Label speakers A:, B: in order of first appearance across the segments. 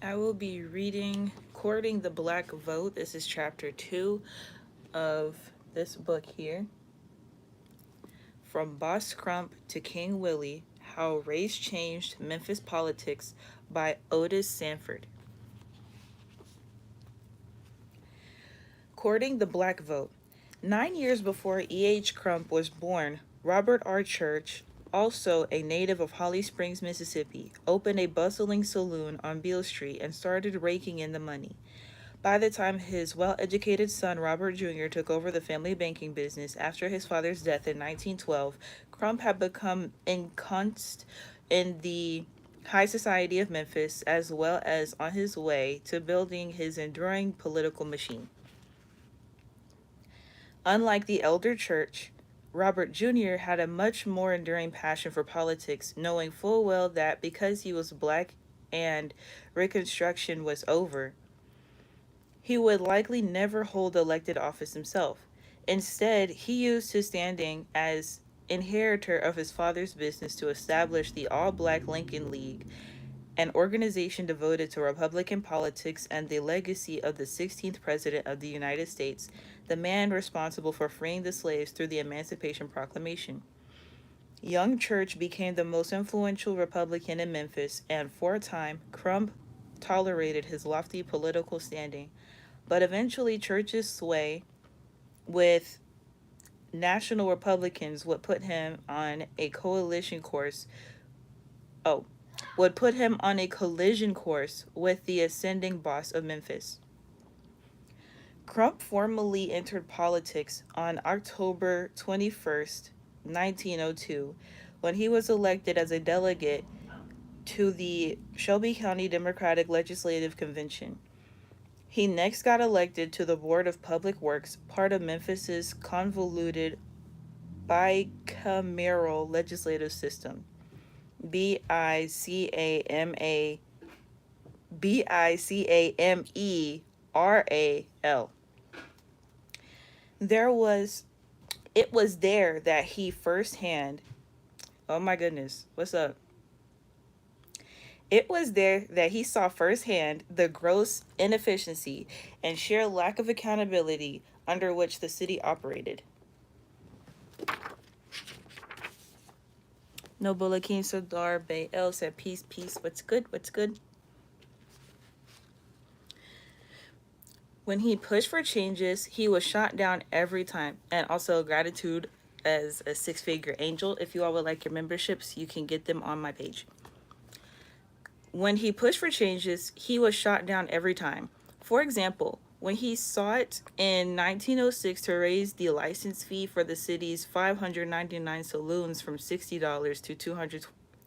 A: I will be reading Courting the Black Vote. This is chapter 2 of this book here. From Boss Crump to King Willie, How Race Changed Memphis Politics by Otis Sanford. Courting the Black Vote. 9 years before E.H. Crump was born, Robert R. Church, also a native of Holly Springs, Mississippi, opened a bustling saloon on Beale Street and started raking in the money. By the time his well-educated son Robert Jr. took over the family banking business after his father's death in 1912, Crump had become ensconced in the high society of Memphis as well as on his way to building his enduring political machine. Unlike the elder Church, Robert Jr. had a much more enduring passion for politics, knowing full well that because he was black and Reconstruction was over, he would likely never hold elected office himself. Instead, he used his standing as inheritor of his father's business to establish the All Black Lincoln League, an organization devoted to Republican politics and the legacy of the 16th President of the United States, the man responsible for freeing the slaves through the Emancipation Proclamation. Young Church became the most influential Republican in Memphis, and for a time, Crump tolerated his lofty political standing. But eventually, Church's sway with national Republicans would put him on a coalition course. Oh, would put him on a collision course with the ascending boss of Memphis. Crump formally entered politics on October 21st, 1902, when he was elected as a delegate to the Shelby County Democratic Legislative Convention. He next got elected to the Board of Public Works, part of Memphis's convoluted bicameral legislative system. B-I-C-A-M-E B-I-C-A-M-E-R-A-L. It was there that he firsthand, oh my goodness, what's up? It was there that he saw firsthand the gross inefficiency and sheer lack of accountability under which the city operated. Noble Akeem Sardar Bay El said, peace, peace, what's good, what's good? When he pushed for changes, he was shot down every time. And also gratitude as a six-figure angel. If you all would like your memberships, you can get them on my page. When he pushed for changes, he was shot down every time. For example, when he sought in 1906 to raise the license fee for the city's 599 saloons from $60 to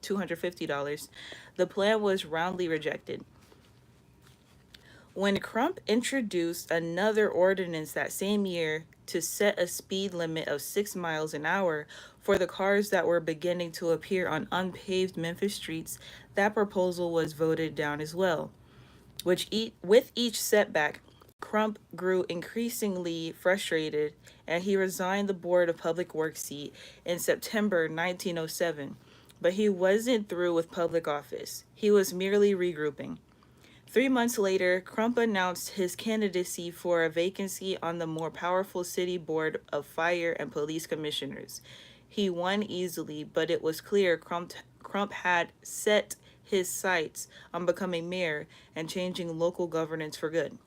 A: $250, the plan was roundly rejected. When Crump introduced another ordinance that same year to set a speed limit of 6 miles an hour for the cars that were beginning to appear on unpaved Memphis streets, that proposal was voted down as well. With each setback, Crump grew increasingly frustrated, and he resigned the Board of Public Works seat in September 1907. But he wasn't through with public office. He was merely regrouping. 3 months later, Crump announced his candidacy for a vacancy on the more powerful city board of fire and police commissioners. He won easily, but it was clear Crump had set his sights on becoming mayor and changing local governance for good.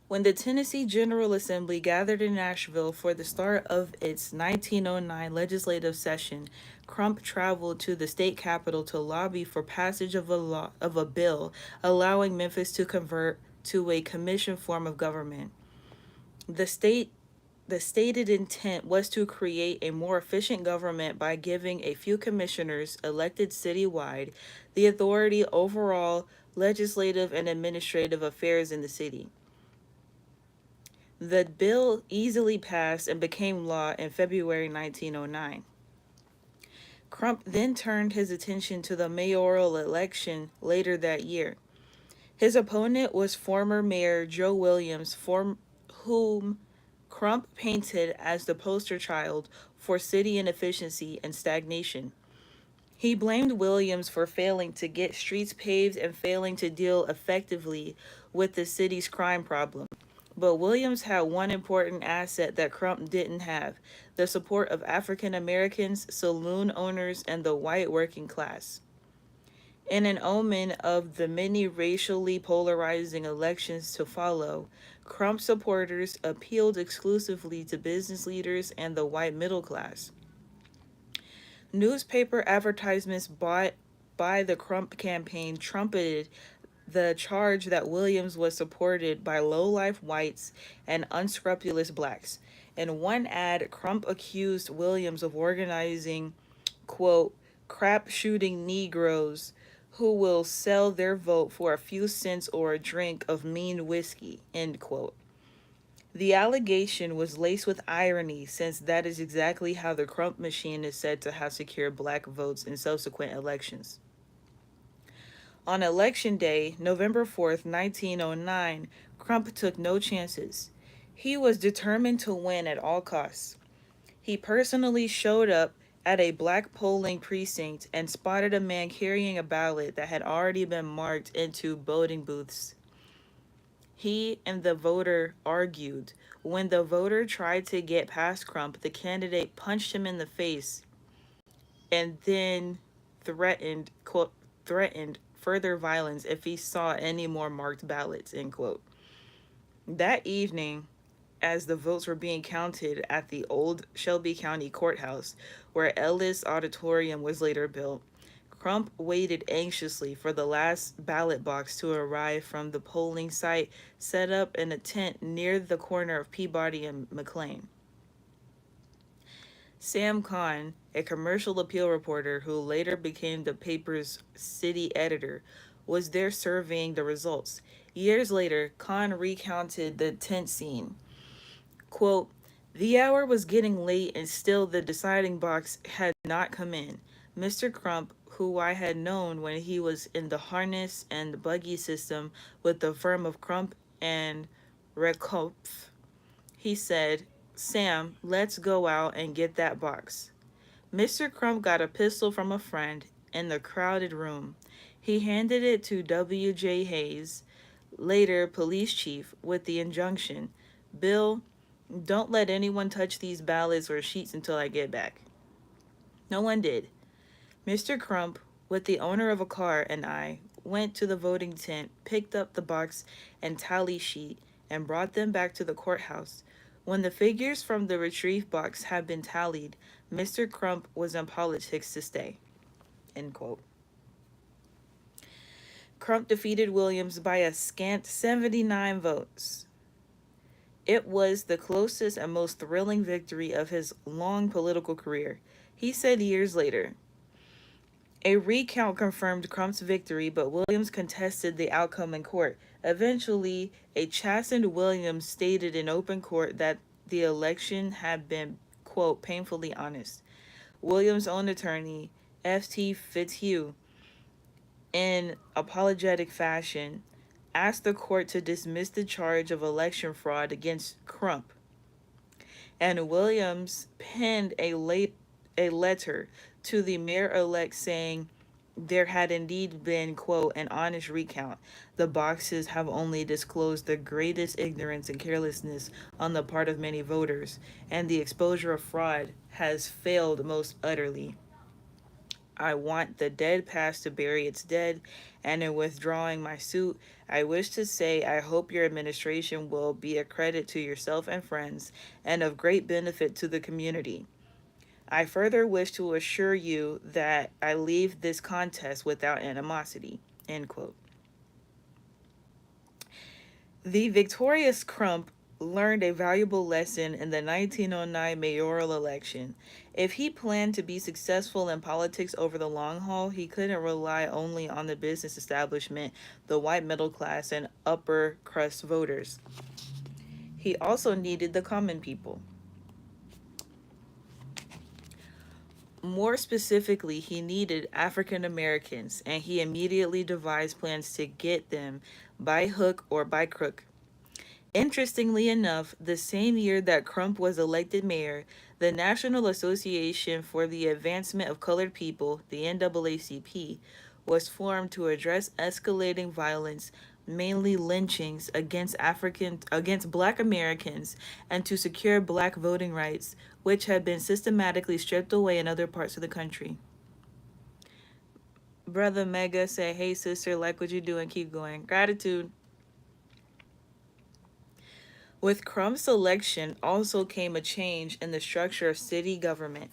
A: When the Tennessee General Assembly gathered in Nashville for the start of its 1909 legislative session, Crump traveled to the state capitol to lobby for passage of a bill allowing Memphis to convert to a commission form of government. The stated intent was to create a more efficient government by giving a few commissioners elected citywide the authority over all legislative and administrative affairs in the city. The bill easily passed and became law in February 1909. Crump then turned his attention to the mayoral election later that year. His opponent was former Mayor Joe Williams, whom Crump painted as the poster child for city inefficiency and stagnation. He blamed Williams for failing to get streets paved and failing to deal effectively with the city's crime problem. But Williams had one important asset that Crump didn't have: the support of African Americans, saloon owners, and the white working class. In an omen of the many racially polarizing elections to follow, Crump supporters appealed exclusively to business leaders and the white middle class. Newspaper advertisements bought by the Crump campaign trumpeted the charge that Williams was supported by low-life whites and unscrupulous blacks. In one ad, Crump accused Williams of organizing, quote, crap shooting Negroes who will sell their vote for a few cents or a drink of mean whiskey, end quote. The allegation was laced with irony, since that is exactly how the Crump machine is said to have secured black votes in subsequent elections. On Election Day, November 4th, 1909, Crump took no chances. He was determined to win at all costs. He personally showed up at a black polling precinct and spotted a man carrying a ballot that had already been marked into voting booths. He and the voter argued. When the voter tried to get past Crump, the candidate punched him in the face and then threatened, quote, threatened further violence if he saw any more marked ballots, end quote. That evening, as the votes were being counted at the old Shelby County Courthouse, where Ellis Auditorium was later built, Crump waited anxiously for the last ballot box to arrive from the polling site set up in a tent near the corner of Peabody and McLean. Sam Kahn, a commercial appeal reporter who later became the paper's city editor, was there surveying the results. Years later, Kahn recounted the tent scene. Quote, the hour was getting late and still the deciding box had not come in. Mr. Crump, who I had known when he was in the harness and buggy system with the firm of Crump and Recopf, he said, Sam, let's go out and get that box. Mr. Crump got a pistol from a friend in the crowded room. He handed it to W.J. Hayes, later police chief, with the injunction, Bill, don't let anyone touch these ballots or sheets until I get back. No one did. Mr. Crump, with the owner of a car, and I went to the voting tent, picked up the box and tally sheet, and brought them back to the courthouse. When the figures from the retrieve box had been tallied, Mr. Crump was in politics to stay. End quote. Crump defeated Williams by a scant 79 votes. It was the closest and most thrilling victory of his long political career. He said years later, a recount confirmed Crump's victory, but Williams contested the outcome in court. Eventually, a chastened Williams stated in open court that the election had been, quote, painfully honest. Williams' own attorney, F.T. Fitzhugh, in apologetic fashion, asked the court to dismiss the charge of election fraud against Crump. And Williams penned a letter to the mayor-elect saying there had indeed been, quote, an honest recount. The boxes have only disclosed the greatest ignorance and carelessness on the part of many voters, and the exposure of fraud has failed most utterly. I want the dead past to bury its dead, and in withdrawing my suit, I wish to say I hope your administration will be a credit to yourself and friends, and of great benefit to the community. I further wish to assure you that I leave this contest without animosity. End quote. The victorious Crump learned a valuable lesson in the 1909 mayoral election. If he planned to be successful in politics over the long haul, he couldn't rely only on the business establishment, the white middle class, and upper crust voters. He also needed the common people. More specifically, he needed African Americans, and he immediately devised plans to get them by hook or by crook. Interestingly enough, the same year that Crump was elected mayor, The National Association for the Advancement of Colored People, the NAACP, was formed to address escalating violence, mainly lynchings against black Americans, and to secure black voting rights, which had been systematically stripped away in other parts of the country. Brother Mega said, "Hey sister, like what you do and keep going. Gratitude." With Crump's election also came a change in the structure of city government.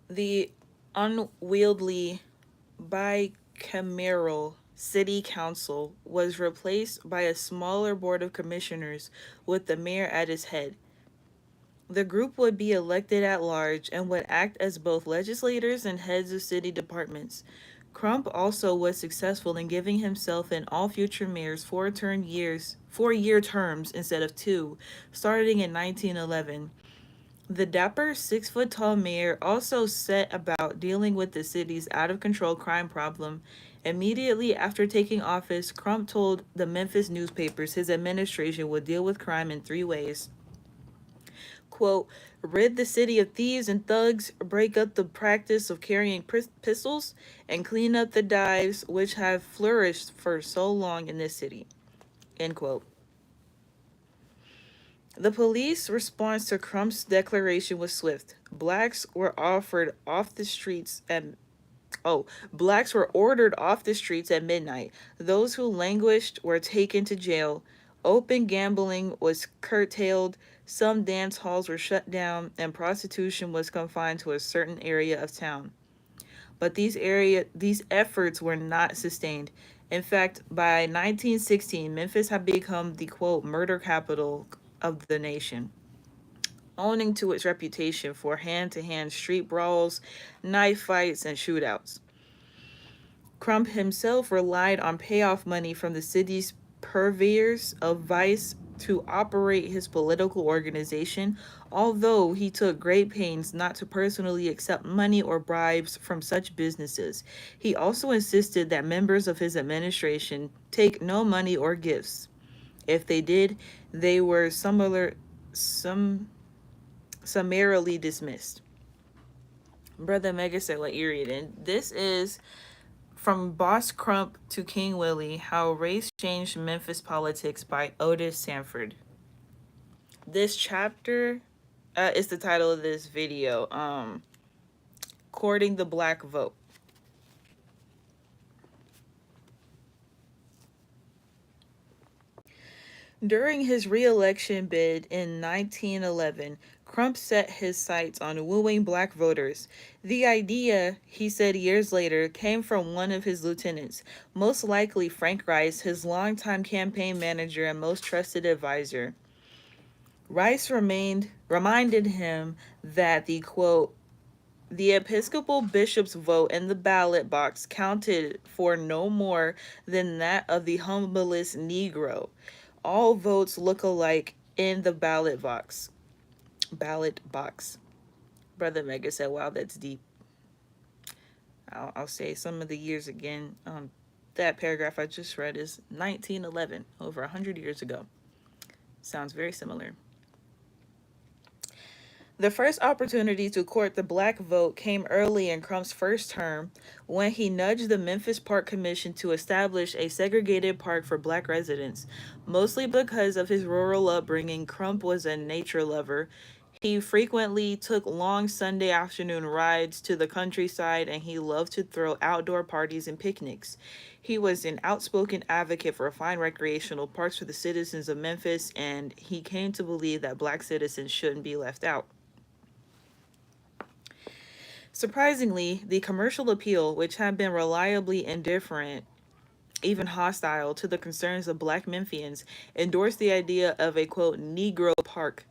A: The unwieldy bicameral city council was replaced by a smaller board of commissioners with the mayor at its head. The group would be elected at large and would act as both legislators and heads of city departments. Crump also was successful in giving himself and all future mayors 4-year terms instead of two, starting in 1911. The dapper 6 foot tall mayor also set about dealing with the city's out of control crime problem. Immediately after taking office, Crump told the Memphis newspapers his administration would deal with crime in three ways. Quote, rid the city of thieves and thugs, break up the practice of carrying pistols, and clean up the dives which have flourished for so long in this city. End quote. The police response to Crump's declaration was swift. Blacks were ordered off the streets at midnight. Those who languished were taken to jail. Open gambling was curtailed. Some dance halls were shut down, and prostitution was confined to a certain area of town. But these efforts were not sustained. In fact, by 1916, Memphis had become the quote murder capital of the nation, owning to its reputation for hand-to-hand street brawls, knife fights, and shootouts. Crump himself relied on payoff money from the city's purveyors of vice to operate his political organization, although he took great pains not to personally accept money or bribes from such businesses. He also insisted that members of his administration take no money or gifts. If they did, they were summarily dismissed. Brother Mega said, "Let you read it." This is From Boss Crump to King Willie, How Race Changed Memphis Politics by Otis Sanford. This chapter is the title of this video, Courting the Black Vote. During his re-election bid in 1911, Crump set his sights on wooing black voters. The idea, he said years later, came from one of his lieutenants, most likely Frank Rice, his longtime campaign manager and most trusted advisor. Rice reminded him that the quote, the Episcopal bishop's vote in the ballot box counted for no more than that of the humblest Negro. All votes look alike in the ballot box. Brother Mega said, wow, that's deep. I'll say some of the years again. That paragraph I just read is 1911, over 100 years ago. Sounds very similar. The first opportunity to court the black vote came early in Crump's first term when he nudged the Memphis Park Commission to establish a segregated park for black residents. Mostly because of his rural upbringing, Crump was a nature lover. He frequently took long Sunday afternoon rides to the countryside, and he loved to throw outdoor parties and picnics. He was an outspoken advocate for fine recreational parks for the citizens of Memphis, and he came to believe that black citizens shouldn't be left out. Surprisingly, the commercial appeal, which had been reliably indifferent, even hostile to the concerns of black Memphians, endorsed the idea of a quote Negro park.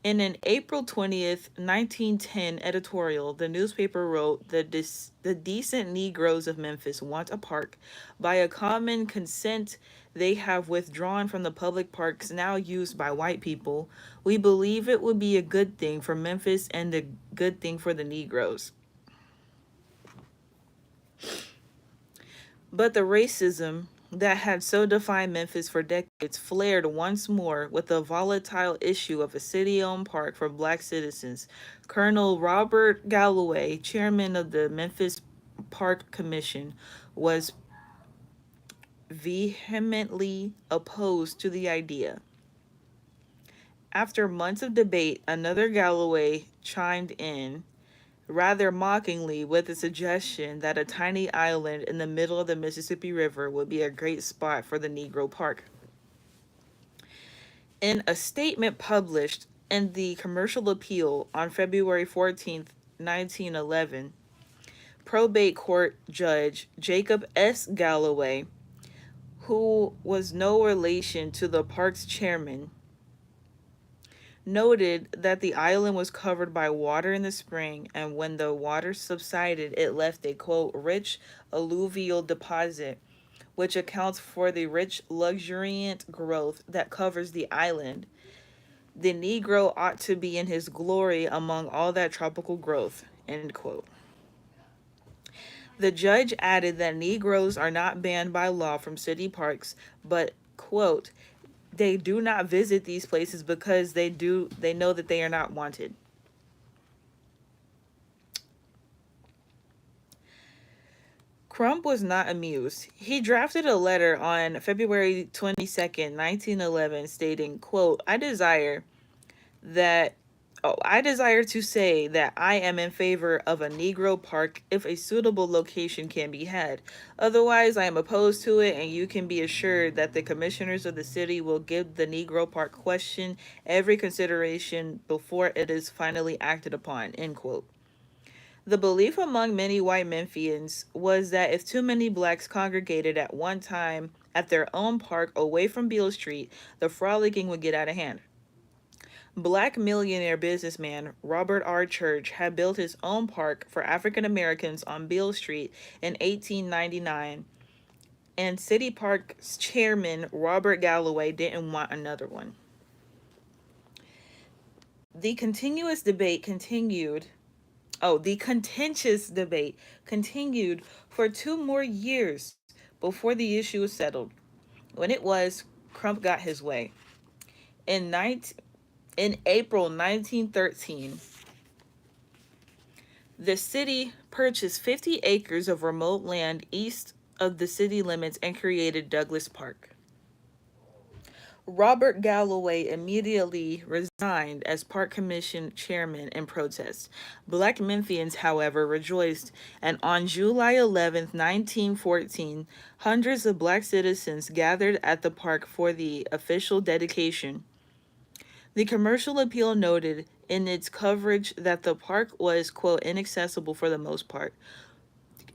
A: In an April 20th, 1910 editorial, the newspaper wrote, the decent Negroes of Memphis want a park. By a common consent, they have withdrawn from the public parks now used by white people. We believe it would be a good thing for Memphis and a good thing for the Negroes. But the racism that had so defined Memphis for decades flared once more with the volatile issue of a city owned park for black citizens. Colonel Robert Galloway, chairman of the Memphis Park Commission, was vehemently opposed to the idea. After months of debate, another Galloway chimed in rather mockingly with the suggestion that a tiny island in the middle of the Mississippi River would be a great spot for the Negro Park. In a statement published in the Commercial Appeal on February 14th, 1911, probate court judge Jacob S. Galloway, who was no relation to the park's chairman, noted that the island was covered by water in the spring, and when the water subsided, it left a quote rich alluvial deposit, which accounts for the rich luxuriant growth that covers the island. The Negro ought to be in his glory among all that tropical growth. End quote. The judge added that Negroes are not banned by law from city parks, but quote, they do not visit these places because they know that they are not wanted. Crump was not amused. He drafted a letter on February 22nd, 1911, stating, quote, that I desire to say that I am in favor of a Negro park if a suitable location can be had. Otherwise, I am opposed to it, and you can be assured that the commissioners of the city will give the Negro park question every consideration before it is finally acted upon. End quote. The belief among many white Memphians was that if too many blacks congregated at one time at their own park away from Beale Street, the frolicking would get out of hand. Black millionaire businessman Robert R. Church had built his own park for African Americans on Beale Street in 1899, and City Park's chairman Robert Galloway didn't want another one. The continuous debate continued the contentious debate continued for 2 more years before the issue was settled. When it was, Crump got his way. In, 19, in April 1913, the city purchased 50 acres of remote land east of the city limits and created Douglas Park. Robert Galloway immediately resigned as Park Commission chairman in protest. Black Memphians, however, rejoiced, and on July 11th, 1914, hundreds of black citizens gathered at the park for the official dedication. The Commercial Appeal noted in its coverage that the park was, quote, inaccessible for the most part,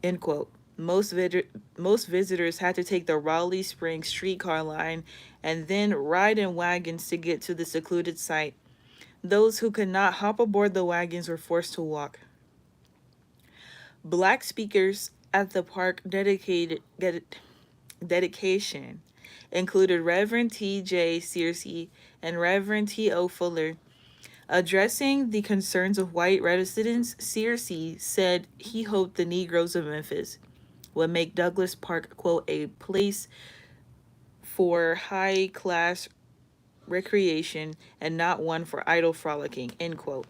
A: end quote. Most visitors had to take the Raleigh Springs streetcar line and then ride in wagons to get to the secluded site. Those who could not hop aboard the wagons were forced to walk. Black speakers at the park dedication included Reverend T.J. Searcy and Reverend T.O. Fuller. Addressing the concerns of white residents, Searcy said he hoped the Negroes of Memphis would make Douglas Park, quote, a place for high class recreation and not one for idle frolicking, end quote.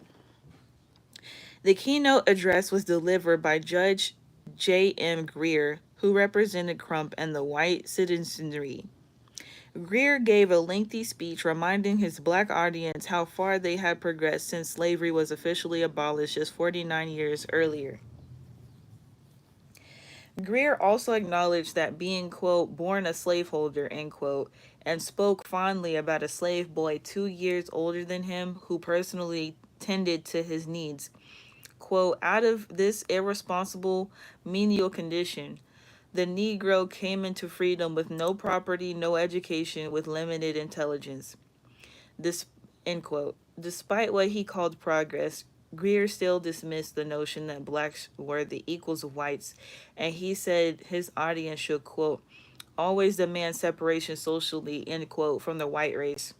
A: The keynote address was delivered by Judge J.M. Greer, who represented Crump and the white citizenry. Greer gave a lengthy speech reminding his black audience how far they had progressed since slavery was officially abolished just 49 years earlier. Greer also acknowledged that being, quote, born a slaveholder, end quote, and spoke fondly about a slave boy 2 years older than him who personally tended to his needs. Quote, out of this irresponsible, menial condition, the Negro came into freedom with no property, no education, with limited intelligence. This, end quote. Despite what he called progress, Greer still dismissed the notion that blacks were the equals of whites, and he said his audience should, quote, always demand separation socially, end quote, from the white race.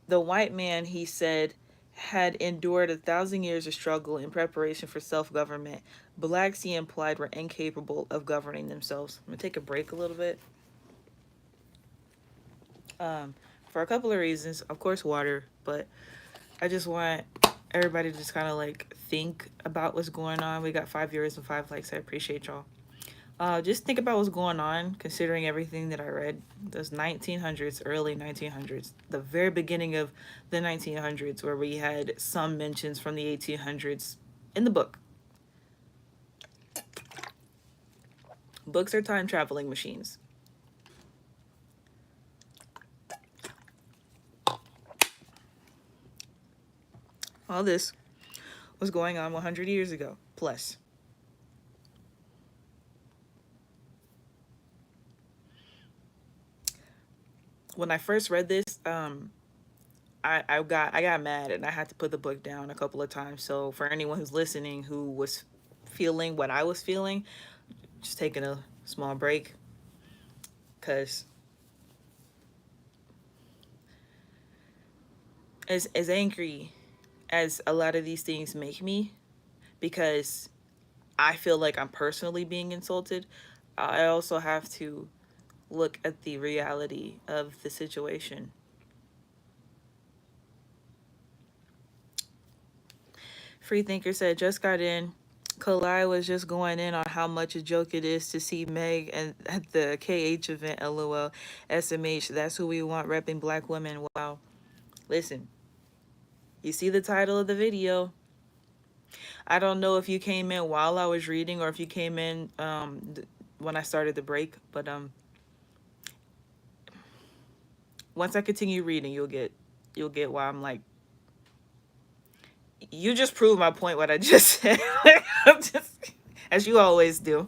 A: The white man, he said, had endured 1,000 years of struggle in preparation for self-government. Blacks, he implied, were incapable of governing themselves. I'm gonna take a break a little bit. For a couple of reasons. Of course, water, but I just want everybody to just kind of like think about what's going on. We got 5 viewers and 5 likes. I appreciate y'all. Just think about what's going on, considering everything that I read. Those 1900s, early 1900s, the very beginning of the 1900s, where we had some mentions from the 1800s in the book. Books are time traveling machines. All this was going on 100 years ago, plus. When I first read this, I got mad and I had to put the book down a couple of times. So for anyone who's listening who was feeling what I was feeling, just taking a small break, because as angry as a lot of these things make me, because I feel like I'm personally being insulted, I also have to look at the reality of the situation. Freethinker said, just got in. Kalai was just going in on how much a joke it is to see Meg and at the KH event. LOL. SMH. That's who we want repping black women. Wow. Listen, you see the title of the video. I don't know if you came in while I was reading or if you came in when I started the break, but once I continue reading, you'll get why I'm like, you just proved my point what I just said. I'm just, as you always do,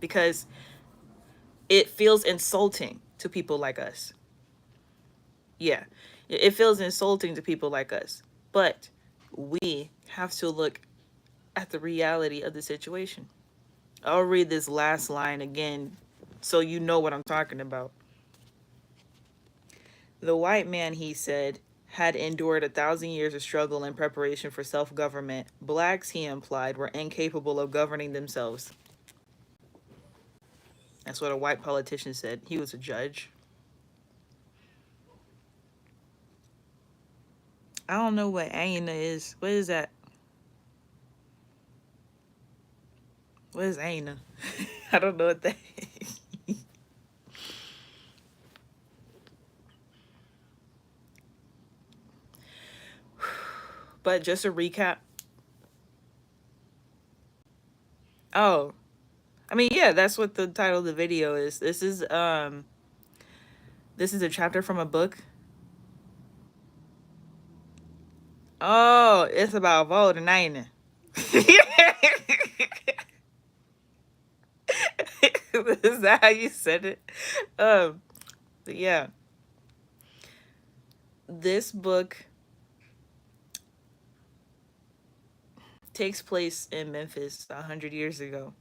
A: because it feels insulting to people like us. Yeah, it feels insulting to people like us, but we have to look at the reality of the situation. I'll read this last line again so you know what I'm talking about. The white man, he said, had endured 1,000 years of struggle in preparation for self-government. Blacks, he implied, were incapable of governing themselves. That's what a white politician said. He was a judge. I don't know what Aina is. What is that? What is Aina? I don't know what that is. But just a recap. Oh, I mean, yeah, that's what the title of the video is. This is a chapter from a book. Oh, it's about voting, ain't it? Is that how you said it? But yeah. This book takes place in Memphis 100 years ago.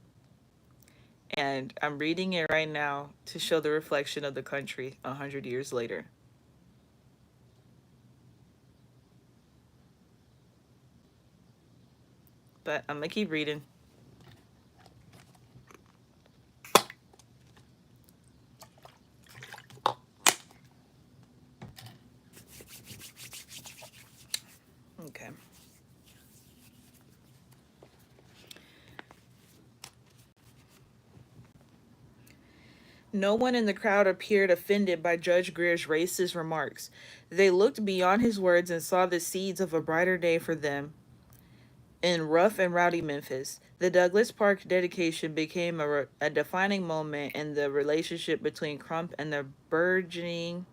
A: And I'm reading it right now to show the reflection of the country 100 years later. But I'm gonna keep reading. Okay. No one in the crowd appeared offended by Judge Greer's racist remarks. They looked beyond his words and saw the seeds of a brighter day for them. In rough and rowdy Memphis, the Douglas Park dedication became a defining moment in the relationship between Crump and the burgeoning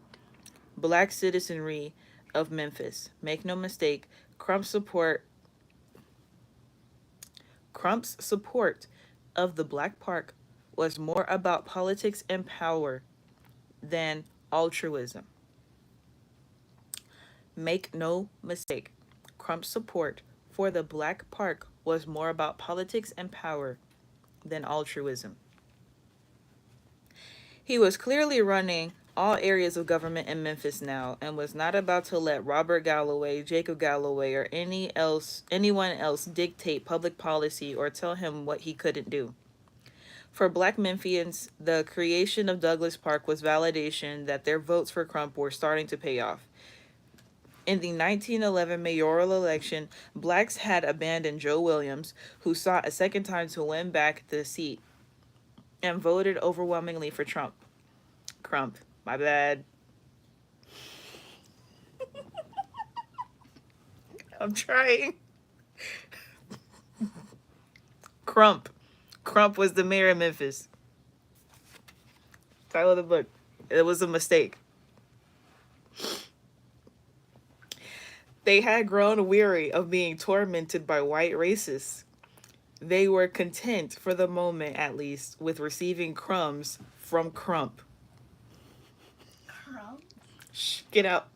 A: black citizenry of Memphis. Make no mistake, Crump's support of the Black Park was more about politics and power than altruism. Make no mistake, Crump's support for the Black Park was more about politics and power than altruism. He was clearly running all areas of government in Memphis now, and was not about to let Robert Galloway, Jacob Galloway, or anyone else dictate public policy or tell him what he couldn't do. For Black Memphians, the creation of Douglas Park was validation that their votes for Crump were starting to pay off. In the 1911 mayoral election, blacks had abandoned Joe Williams, who sought a second time to win back the seat, and voted overwhelmingly for Crump. My bad. I'm trying. Crump. Crump was the mayor of Memphis. Title of the book. It was a mistake. They had grown weary of being tormented by white racists. They were content, for the moment at least, with receiving crumbs from Crump.
B: Crump?
A: Shh, get out.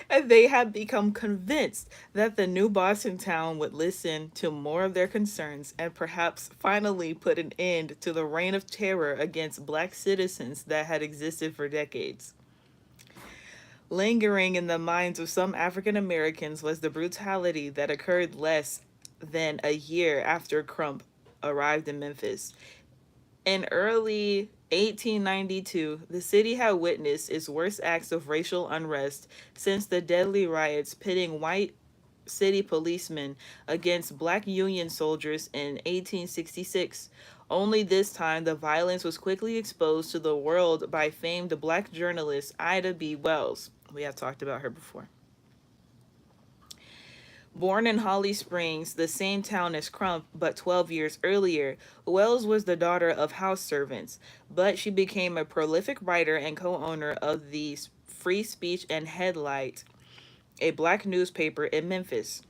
A: And they had become convinced that the new Boston town would listen to more of their concerns and perhaps finally put an end to the reign of terror against black citizens that had existed for decades. Lingering in the minds of some African Americans was the brutality that occurred less than a year after Crump arrived in Memphis. In early 1892, the city had witnessed its worst acts of racial unrest since the deadly riots pitting white city policemen against black Union soldiers in 1866. Only this time, the violence was quickly exposed to the world by famed black journalist Ida B. Wells. We have talked about her before. Born in Holly Springs, the same town as Crump, but 12 years earlier, Wells was the daughter of house servants, but she became a prolific writer and co-owner of the Free Speech and Headlight, a black newspaper in Memphis.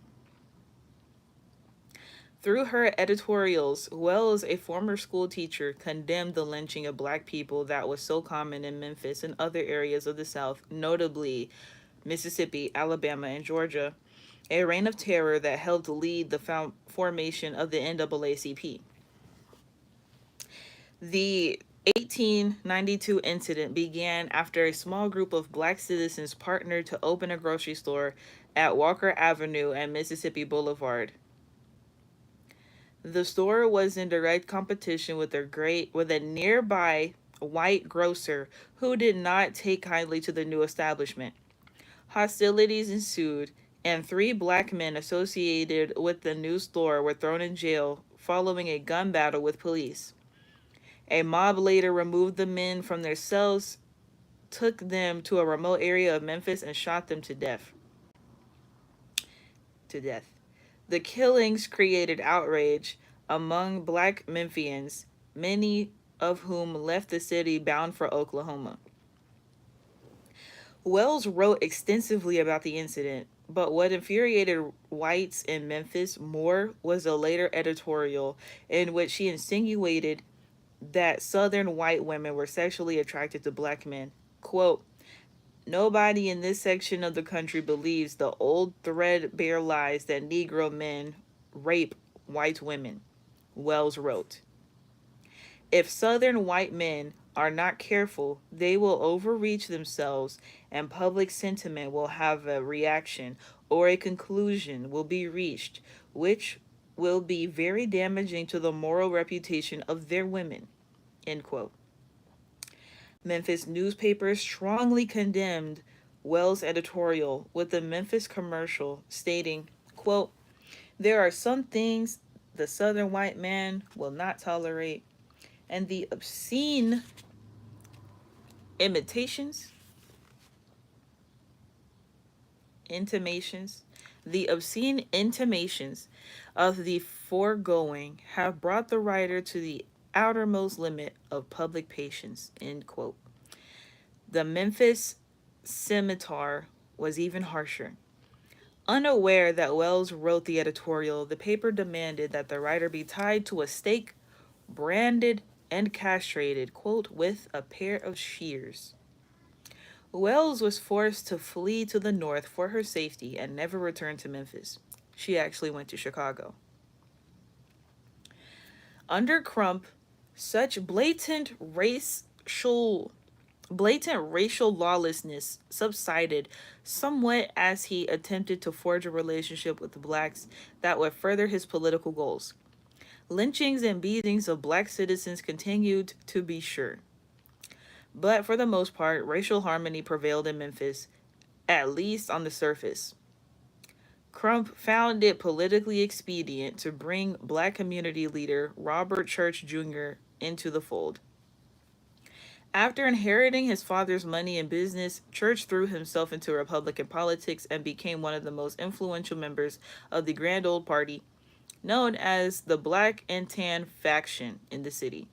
A: Through her editorials, Wells, a former school teacher, condemned the lynching of black people that was so common in Memphis and other areas of the South, notably Mississippi, Alabama, and Georgia, a reign of terror that helped lead the formation of the NAACP. The 1892 incident began after a small group of black citizens partnered to open a grocery store at Walker Avenue and Mississippi Boulevard. The store was in direct competition with a nearby white grocer who did not take kindly to the new establishment. Hostilities ensued, and 3 black men associated with the new store were thrown in jail following a gun battle with police. A mob later removed the men from their cells, took them to a remote area of Memphis, and shot them to death. The killings created outrage among black Memphians, many of whom left the city bound for Oklahoma. Wells wrote extensively about the incident, but what infuriated whites in Memphis more was a later editorial in which she insinuated that Southern white women were sexually attracted to black men. Quote, "Nobody in this section of the country believes the old threadbare lies that Negro men rape white women," Wells wrote. "If Southern white men are not careful, they will overreach themselves and public sentiment will have a reaction or a conclusion will be reached, which will be very damaging to the moral reputation of their women." End quote. Memphis newspapers strongly condemned Wells' editorial, with the Memphis Commercial stating, quote, "There are some things the Southern white man will not tolerate, and the obscene intimations of the foregoing have brought the writer to the outermost limit of public patience." End quote. The Memphis Scimitar was even harsher. Unaware that Wells wrote the editorial, the paper demanded that the writer be tied to a stake, branded, and castrated, quote, "with a pair of shears." Wells was forced to flee to the north for her safety and never returned to Memphis. She actually went to Chicago. Under Crump, such blatant racial lawlessness subsided somewhat as he attempted to forge a relationship with the blacks that would further his political goals. Lynchings and beatings of black citizens continued, to be sure, but for the most part, racial harmony prevailed in Memphis, at least on the surface. Crump found it politically expedient to bring black community leader Robert Church Jr. into the fold. After inheriting his father's money and business, Church threw himself into Republican politics and became one of the most influential members of the Grand Old Party, known as the Black and Tan faction in the city.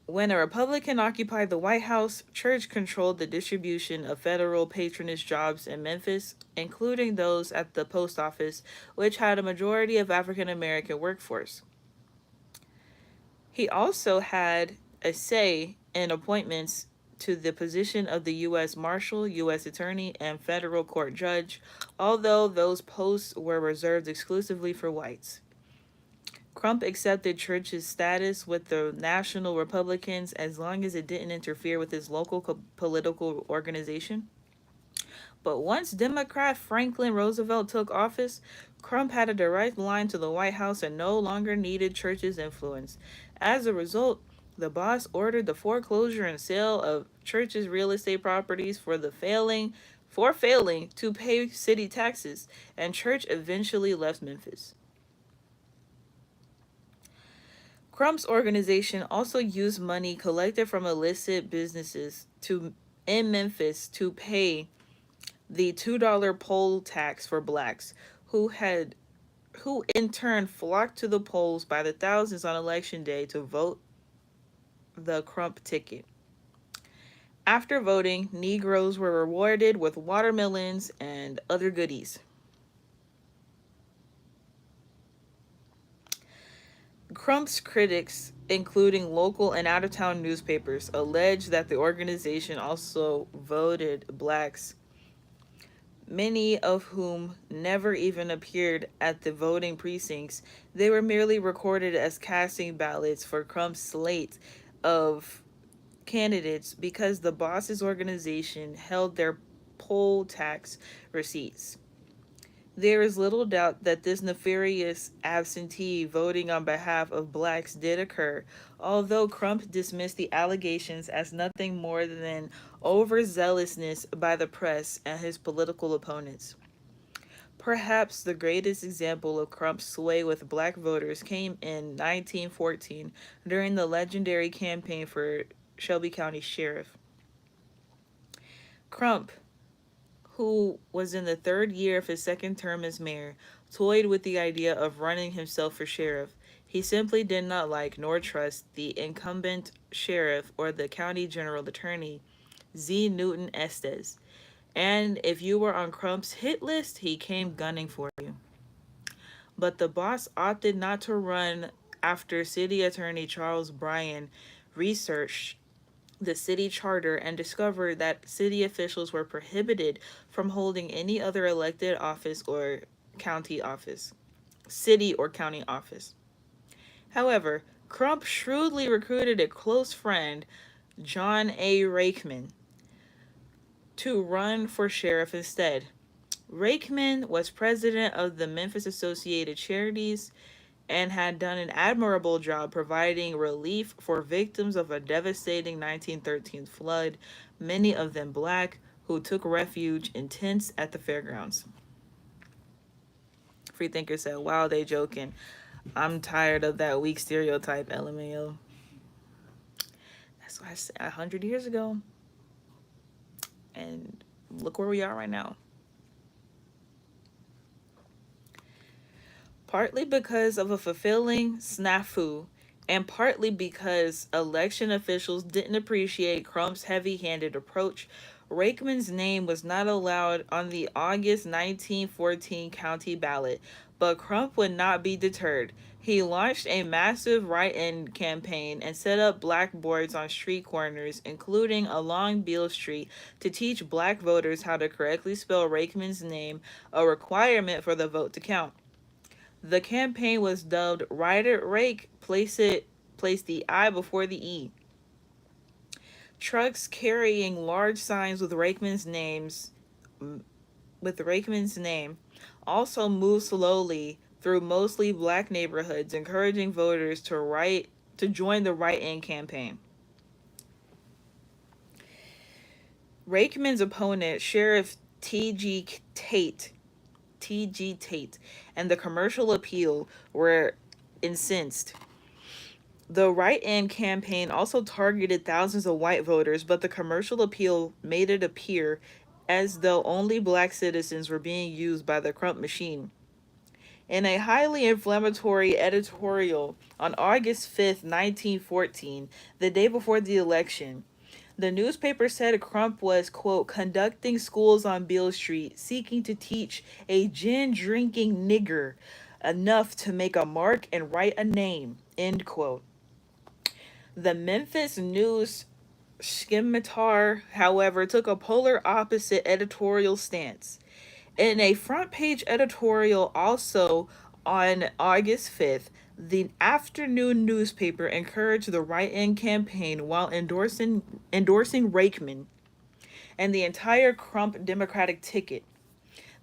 A: When a Republican occupied the White House, Church controlled the distribution of federal patronage jobs in Memphis, including those at the post office, which had a majority of African American workforce. He also had a say in appointments to the position of the U.S. Marshal, U.S. Attorney, and federal court judge, although those posts were reserved exclusively for whites. Crump accepted Church's status with the National Republicans as long as it didn't interfere with his local political organization. But once Democrat Franklin Roosevelt took office, Crump had a direct line to the White House and no longer needed Church's influence. As a result, the boss ordered the foreclosure and sale of Church's real estate properties for failing to pay city taxes, and Church eventually left Memphis. Crump's organization also used money collected from illicit businesses in Memphis to pay the $2 poll tax for blacks who in turn flocked to the polls by the thousands on election day to vote the Crump ticket. After voting, Negroes were rewarded with watermelons and other goodies. Crump's critics, including local and out of town newspapers, allege that the organization also voted blacks, many of whom never even appeared at the voting precincts. They were merely recorded as casting ballots for Crump's slate of candidates because the boss's organization held their poll tax receipts. There is little doubt that this nefarious absentee voting on behalf of blacks did occur, although Crump dismissed the allegations as nothing more than overzealousness by the press and his political opponents. Perhaps the greatest example of Crump's sway with black voters came in 1914 during the legendary campaign for Shelby County Sheriff. Crump, who was in the third year of his second term as mayor, toyed with the idea of running himself for sheriff. He simply did not like nor trust the incumbent sheriff or the county general attorney, Z. Newton Estes. And if you were on Crump's hit list, he came gunning for you. But the boss opted not to run after City Attorney Charles Bryan researched the city charter and discovered that city officials were prohibited from holding any other elected office or county office, city or county office. However, Crump shrewdly recruited a close friend, John A. Rakeman, to run for sheriff instead. Rakeman was president of the Memphis Associated Charities and had done an admirable job providing relief for victims of a devastating 1913 flood, many of them black, who took refuge in tents at the fairgrounds. Freethinker said, wow, they joking. I'm tired of that weak stereotype, LMAO. That's what I said 100 years ago. And look where we are right now. Partly because of a fulfilling snafu, and partly because election officials didn't appreciate Crump's heavy-handed approach, Rakeman's name was not allowed on the August 1914 county ballot, but Crump would not be deterred. He launched a massive write-in campaign and set up blackboards on street corners, including along Beale Street, to teach black voters how to correctly spell Rakeman's name, a requirement for the vote to count. The campaign was dubbed Ride It Rake, place the I before the E. Trucks carrying large signs with Rakeman's name also moved slowly through mostly black neighborhoods, encouraging voters to join the write-in campaign. Rakeman's opponent, Sheriff T.G. Tate, and the commercial appeal were incensed. The write-in campaign also targeted thousands of white voters, but the commercial appeal made it appear as though only black citizens were being used by the Crump machine. In a highly inflammatory editorial on August 5th, 1914, the day before the election, the newspaper said Crump was, quote, conducting schools on Beale Street, seeking to teach a gin drinking nigger enough to make a mark and write a name, end quote. The Memphis News Scimitar, however, took a polar opposite editorial stance. In a front page editorial also on August 5th, the afternoon newspaper encouraged the write-in campaign while endorsing Rakeman and the entire Crump Democratic ticket.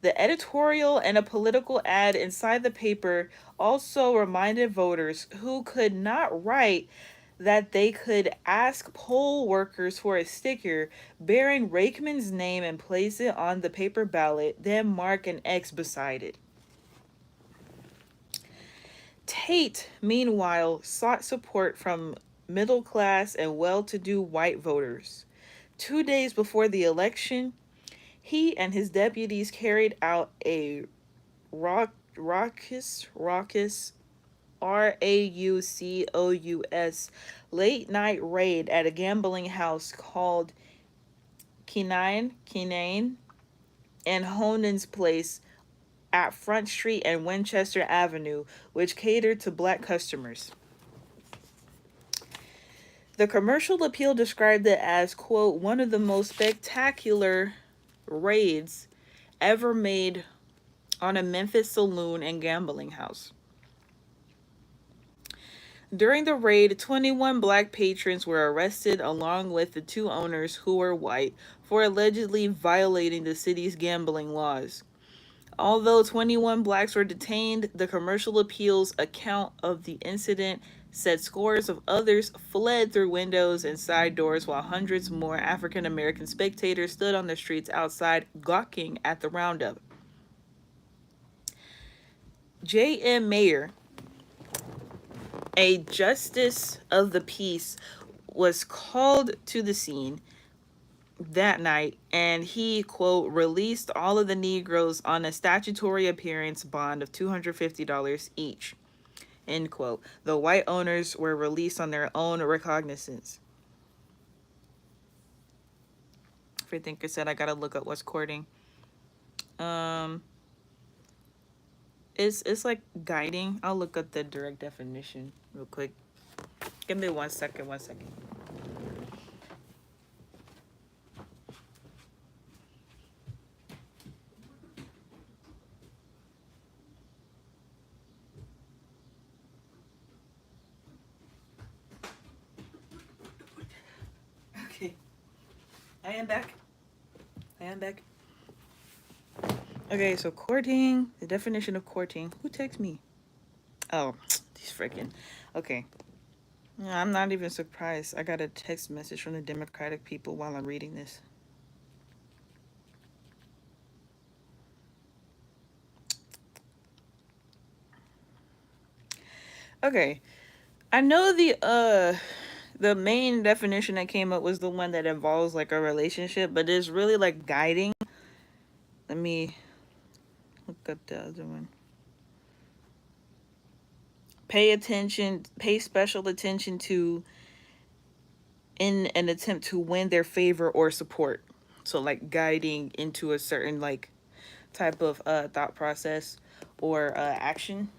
A: The editorial and a political ad inside the paper also reminded voters who could not write that they could ask poll workers for a sticker bearing Rakeman's name and place it on the paper ballot, then mark an X beside it. Tate, meanwhile, sought support from middle class and well to do white voters. 2 days before the election, he and his deputies carried out a raucous Raucous late night raid at a gambling house called Kinane and Honan's Place at Front Street and Winchester Avenue, which catered to black customers. The commercial appeal described it as, quote, one of the most spectacular raids ever made on a Memphis saloon and gambling house. During the raid, 21 black patrons were arrested along with the two owners who were white for allegedly violating the city's gambling laws. Although 21 blacks were detained, the commercial appeals account of the incident said scores of others fled through windows and side doors while hundreds more African American spectators stood on the streets outside gawking at the roundup. J.M. Mayer, a justice of the peace, was called to the scene that night, and he, quote, released all of the Negroes on a statutory appearance bond of $250 each, end quote. The white owners were released on their own recognizance. Free thinker said I gotta look up what's courting. It's like guiding. I'll look up the direct definition real quick. Give me 1 second. Okay. I am back. Okay, so courting, the definition of courting. Who texts me? Oh, he's freaking. Okay. I'm not even surprised. I got a text message from the Democratic people while I'm reading this. Okay. I know the main definition that came up was the one that involves like a relationship, but it's really like guiding. Let me look up the other one. Pay special attention to in an attempt to win their favor or support. So like guiding into a certain like type of thought process or action.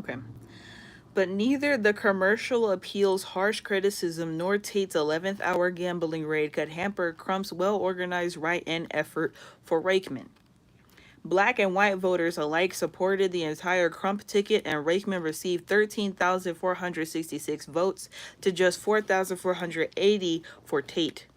A: Okay. But neither the commercial appeal's harsh criticism nor Tate's 11th hour gambling raid could hamper Crump's well organized write in effort for Rakeman. Black and white voters alike supported the entire Crump ticket, and Rakeman received 13,466 votes to just 4,480 for Tate.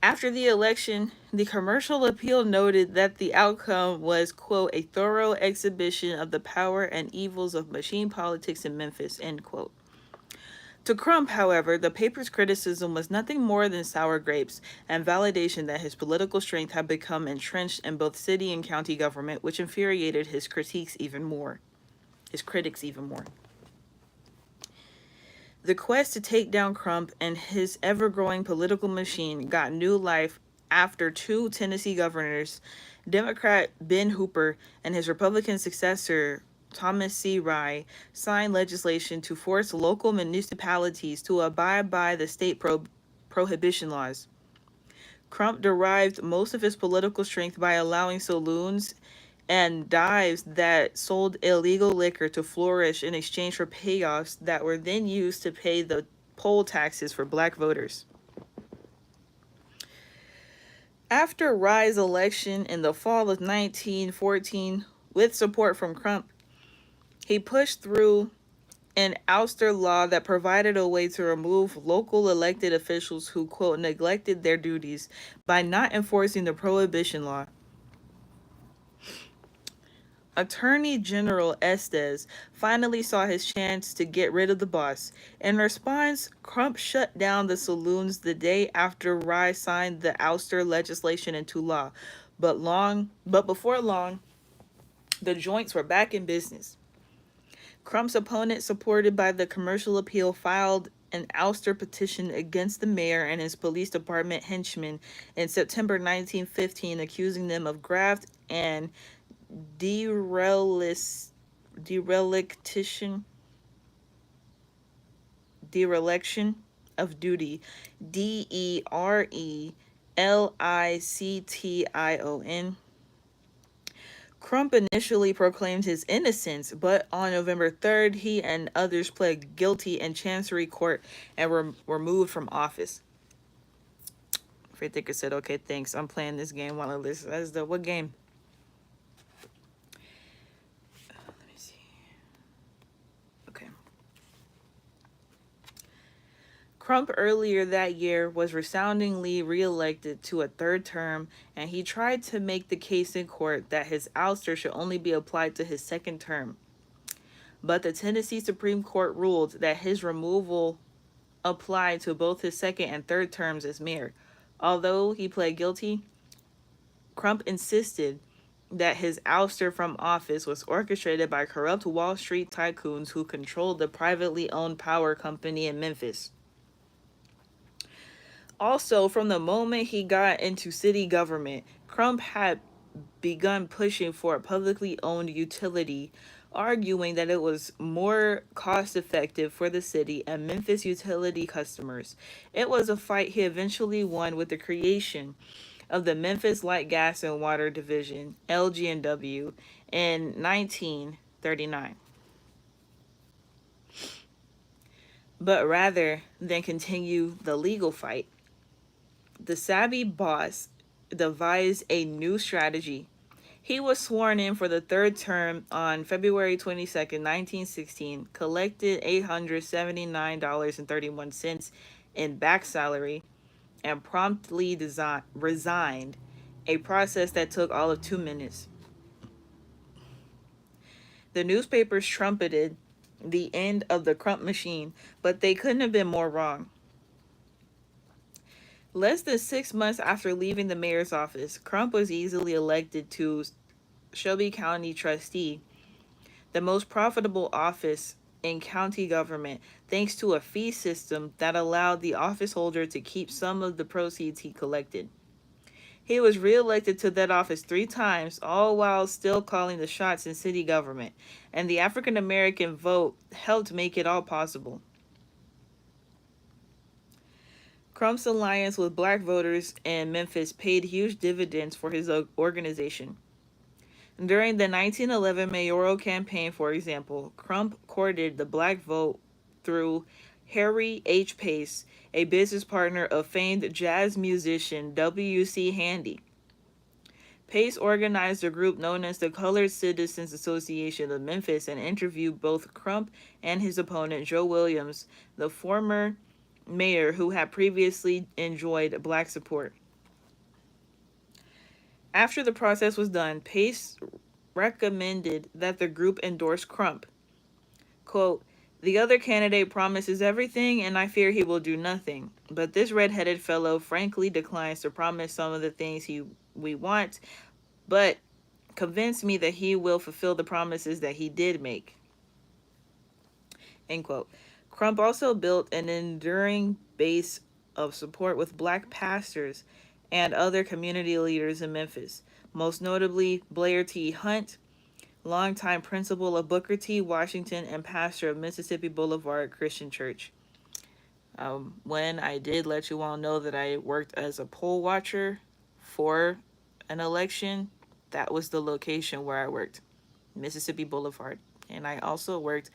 A: After the election, the commercial appeal noted that the outcome was, quote, a thorough exhibition of the power and evils of machine politics in Memphis, end quote. To Crump, however, the paper's criticism was nothing more than sour grapes and validation that his political strength had become entrenched in both city and county government, which infuriated his critics even more. The quest to take down Crump and his ever-growing political machine got new life after two Tennessee governors, Democrat Ben Hooper and his Republican successor Thomas C. Rye, signed legislation to force local municipalities to abide by the state prohibition laws. Crump derived most of his political strength by allowing saloons and dives that sold illegal liquor to flourish in exchange for payoffs that were then used to pay the poll taxes for black voters. After Rye's election in the fall of 1914, with support from Crump, he pushed through an ouster law that provided a way to remove local elected officials who, quote, neglected their duties by not enforcing the prohibition law. Attorney General Estes finally saw his chance to get rid of the boss. In response, Crump shut down the saloons the day after Rye signed the ouster legislation into law. But before long, the joints were back in business. Crump's opponent, supported by the commercial appeal, filed an ouster petition against the mayor and his police department henchmen in September 1915, accusing them of graft and dereliction of duty. DERELICTION. Crump initially proclaimed his innocence, but on November 3rd, he and others pled guilty in Chancery Court and were removed from office. Freythicker said, okay, thanks. I'm playing this game while I listen. That's the what game? Let me see. Okay. Crump earlier that year was resoundingly reelected to a third term, and he tried to make the case in court that his ouster should only be applied to his second term. But the Tennessee Supreme Court ruled that his removal applied to both his second and third terms as mayor. Although he pled guilty, Crump insisted that his ouster from office was orchestrated by corrupt Wall Street tycoons who controlled the privately owned power company in Memphis. Also, from the moment he got into city government, Crump had begun pushing for a publicly owned utility, arguing that it was more cost effective for the city and Memphis utility customers. It was a fight he eventually won with the creation of the Memphis Light Gas and Water Division, LG&W, in 1939. But rather than continue the legal fight, the savvy boss devised a new strategy. He was sworn in for the third term on February 22nd, 1916, collected $879.31 in back salary, and promptly resigned, a process that took all of 2 minutes. The newspapers trumpeted the end of the Crump machine, but they couldn't have been more wrong. Less than 6 months after leaving the mayor's office, Crump was easily elected to Shelby County trustee, the most profitable office in county government, thanks to a fee system that allowed the office holder to keep some of the proceeds he collected. He was reelected to that office 3 times, all while still calling the shots in city government, and the African American vote helped make it all possible. Crump's alliance with black voters in Memphis paid huge dividends for his organization. During the 1911 mayoral campaign, for example, Crump courted the black vote through Harry H. Pace, a business partner of famed jazz musician W.C. Handy. Pace organized a group known as the Colored Citizens Association of Memphis and interviewed both Crump and his opponent, Joe Williams, the former mayor who had previously enjoyed black support. After the process was done, Pace recommended that the group endorse Crump. Quote, "The other candidate promises everything, and I fear he will do nothing. But this red-headed fellow frankly declines to promise some of the things we want, but convince me that he will fulfill the promises that he did make." End quote. Crump also built an enduring base of support with black pastors and other community leaders in Memphis, most notably Blair T. Hunt, longtime principal of Booker T. Washington and pastor of Mississippi Boulevard Christian Church. When I did let you all know that I worked as a poll watcher for an election, that was the location where I worked, Mississippi Boulevard. And I also worked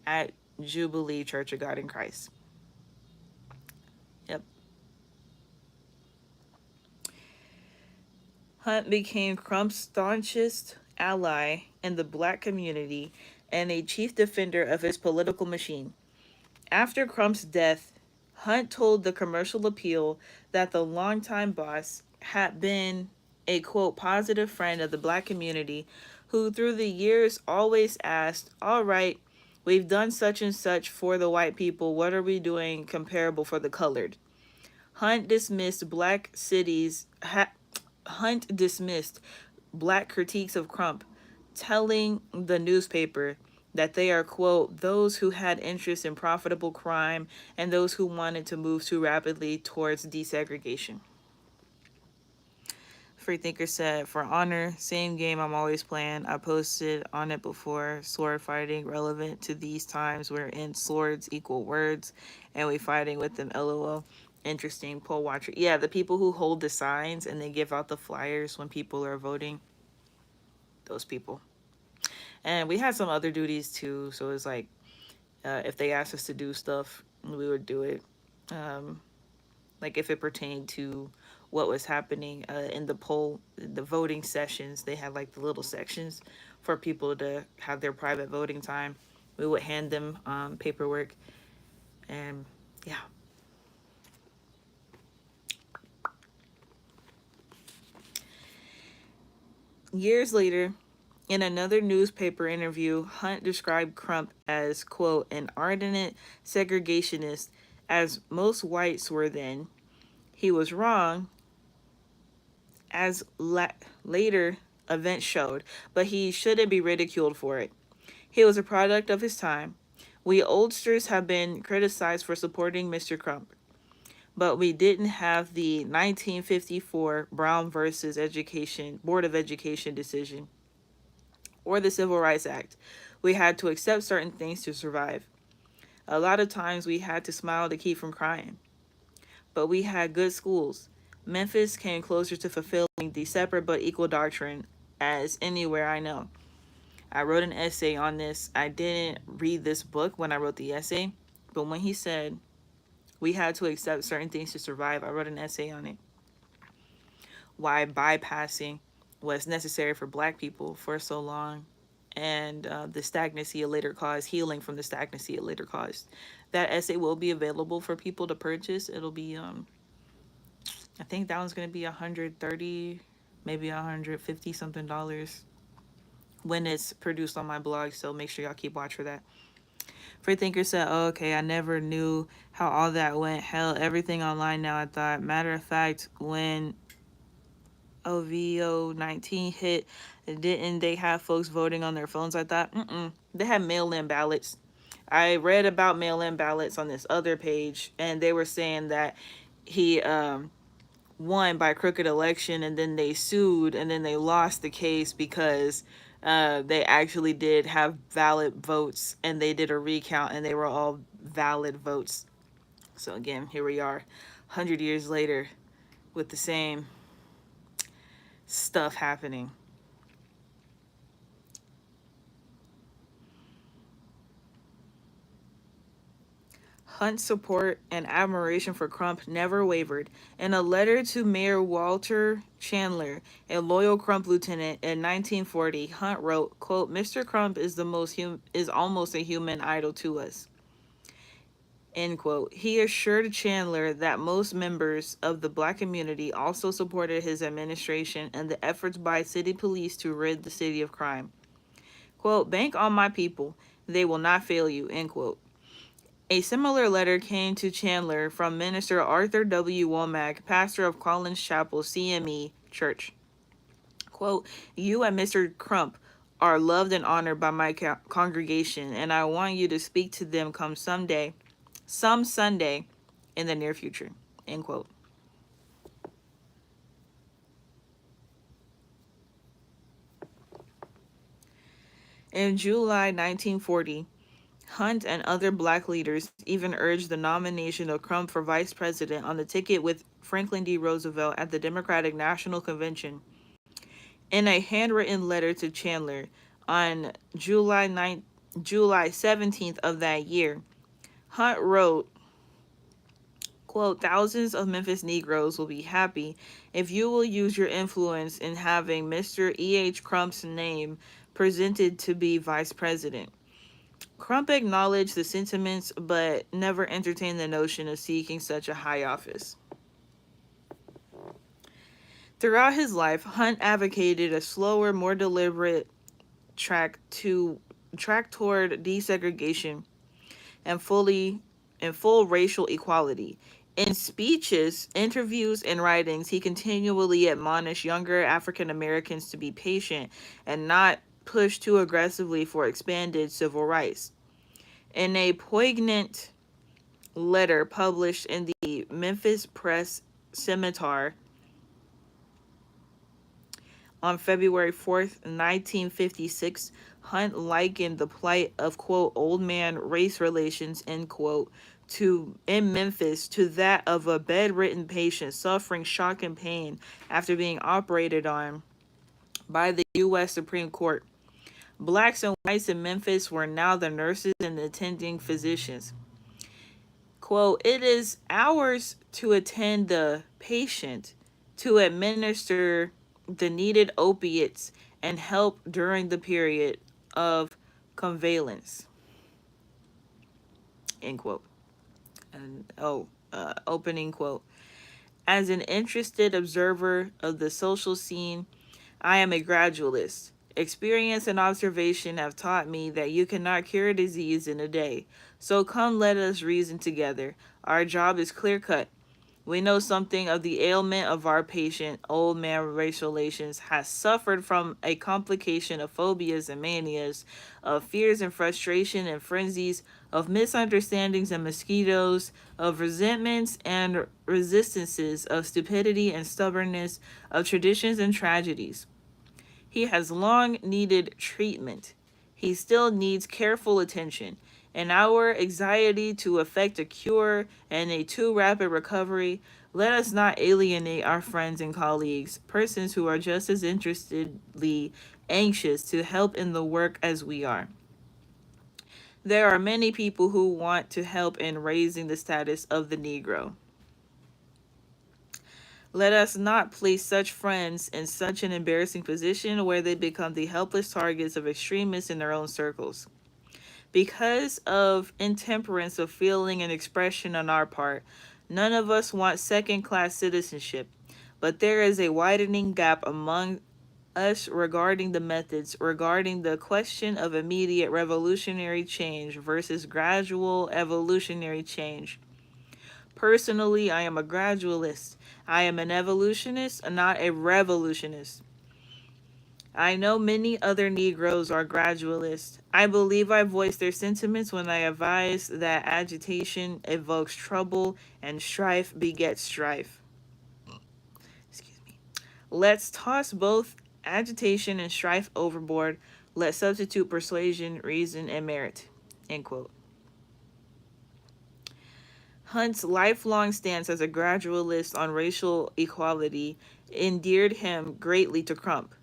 A: at Jubilee Church of God in Christ. Yep. Hunt became Crump's staunchest ally in the black community and a chief defender of his political machine. After Crump's death, Hunt told the Commercial Appeal that the longtime boss had been a, quote, positive friend of the black community who through the years always asked, "All right, we've done such and such for the white people. What are we doing comparable for the colored?" Hunt dismissed black cities. Hunt dismissed black critiques of Crump, telling the newspaper that they are, quote, "those who had interest in profitable crime and those who wanted to move too rapidly towards desegregation." Freethinker said, "For honor, same game I'm always playing. I posted on it before. Sword fighting relevant to these times wherein swords equal words and we fighting with them. LOL. Interesting poll watcher." Yeah, the people who hold the signs and they give out the flyers when people are voting. Those people. And we had some other duties too. So it's like, if they asked us to do stuff, we would do it. Like if it pertained to what was happening in the voting sessions, they had like the little sections for people to have their private voting time. We would hand them paperwork, and yeah. Years later, in another newspaper interview, Hunt described Crump as, quote, "an ardent segregationist, as most whites were then." He was wrong, as later events showed, but he shouldn't be ridiculed for it. He was a product of his time. We oldsters have been criticized for supporting Mr. Crump, but we didn't have the 1954 Brown versus Education Board of Education decision or the Civil Rights Act. We had to accept certain things to survive. A lot of times we had to smile to keep from crying. But we had good schools. Memphis came closer to fulfilling the separate but equal doctrine as anywhere I know. I wrote an essay on this. I didn't read this book when I wrote the essay, but when he said we had to accept certain things to survive, I wrote an essay on it. Why bypassing was necessary for black people for so long, and the stagnancy it later caused, healing from the stagnancy it later caused. That essay will be available for people to purchase. It'll be I think that one's gonna be 130, maybe 150 something dollars when it's produced on my blog. So make sure y'all keep watch for that. Freethinker said, "Oh, okay, I never knew how all that went. Hell, everything online now, I thought. Matter of fact, when OVO 19 hit, didn't they have folks voting on their phones?" I thought, they had mail-in ballots. I read about mail-in ballots on this other page, and they were saying that he won by crooked election, and then they sued, and then they lost the case because they actually did have valid votes, and they did a recount, and they were all valid votes. So again, here we are, 100 years later, with the same stuff happening. Hunt's support and admiration for Crump never wavered. In a letter to Mayor Walter Chandler, a loyal Crump lieutenant, in 1940, Hunt wrote, quote, "Mr. Crump is is almost a human idol to us." End quote. He assured Chandler that most members of the black community also supported his administration and the efforts by city police to rid the city of crime. Quote, "Bank on my people. They will not fail you." End quote. A similar letter came to Chandler from Minister Arthur W. Womack, pastor of Collins Chapel CME Church. Quote, "You and Mr. Crump are loved and honored by my congregation, and I want you to speak to them some Sunday in the near future." End quote. In July 1940, Hunt and other black leaders even urged the nomination of Crump for vice president on the ticket with Franklin D. Roosevelt at the Democratic National Convention. In a handwritten letter to Chandler on July 17th of that year, Hunt wrote, quote, "Thousands of Memphis Negroes will be happy if you will use your influence in having Mr. E.H. Crump's name presented to be vice president." Crump acknowledged the sentiments but never entertained the notion of seeking such a high office. Throughout his life, Hunt advocated a slower, more deliberate track toward desegregation and full racial equality. In speeches, interviews, and writings, he continually admonished younger African Americans to be patient and not push too aggressively for expanded civil rights. In a poignant letter published in the Memphis Press Scimitar on February 4th, 1956, Hunt likened the plight of, quote, "old man race relations," end quote, in Memphis to that of a bedridden patient suffering shock and pain after being operated on by the U.S. Supreme Court. Blacks and whites in Memphis were now the nurses and attending physicians. Quote, "It is ours to attend the patient, to administer the needed opiates, and help during the period of convalescence." End quote. And opening quote. "As an interested observer of the social scene, I am a gradualist. Experience and observation have taught me that you cannot cure a disease in a day. So come, let us reason together. Our job is clear cut. We know something of the ailment of our patient. Old man race relations has suffered from a complication of phobias and manias, of fears and frustration and frenzies, of misunderstandings and mosquitoes, of resentments and resistances, of stupidity and stubbornness, of traditions and tragedies. He has long needed treatment. He still needs careful attention. In our anxiety to effect a cure and a too rapid recovery, let us not alienate our friends and colleagues, persons who are just as interestedly anxious to help in the work as we are. There are many people who want to help in raising the status of the Negro. Let us not place such friends in such an embarrassing position where they become the helpless targets of extremists in their own circles. Because of intemperance of feeling and expression on our part, none of us want second-class citizenship, but there is a widening gap among us regarding the methods, regarding the question of immediate revolutionary change versus gradual evolutionary change. Personally, I am a gradualist. I am an evolutionist, not a revolutionist. I know many other Negroes are gradualists. I believe I voice their sentiments when I advise that agitation evokes trouble and strife begets strife. Excuse me. Let's toss both agitation and strife overboard. Let's substitute persuasion, reason, and merit. End quote. Hunt's lifelong stance as a gradualist on racial equality endeared him greatly to Crump.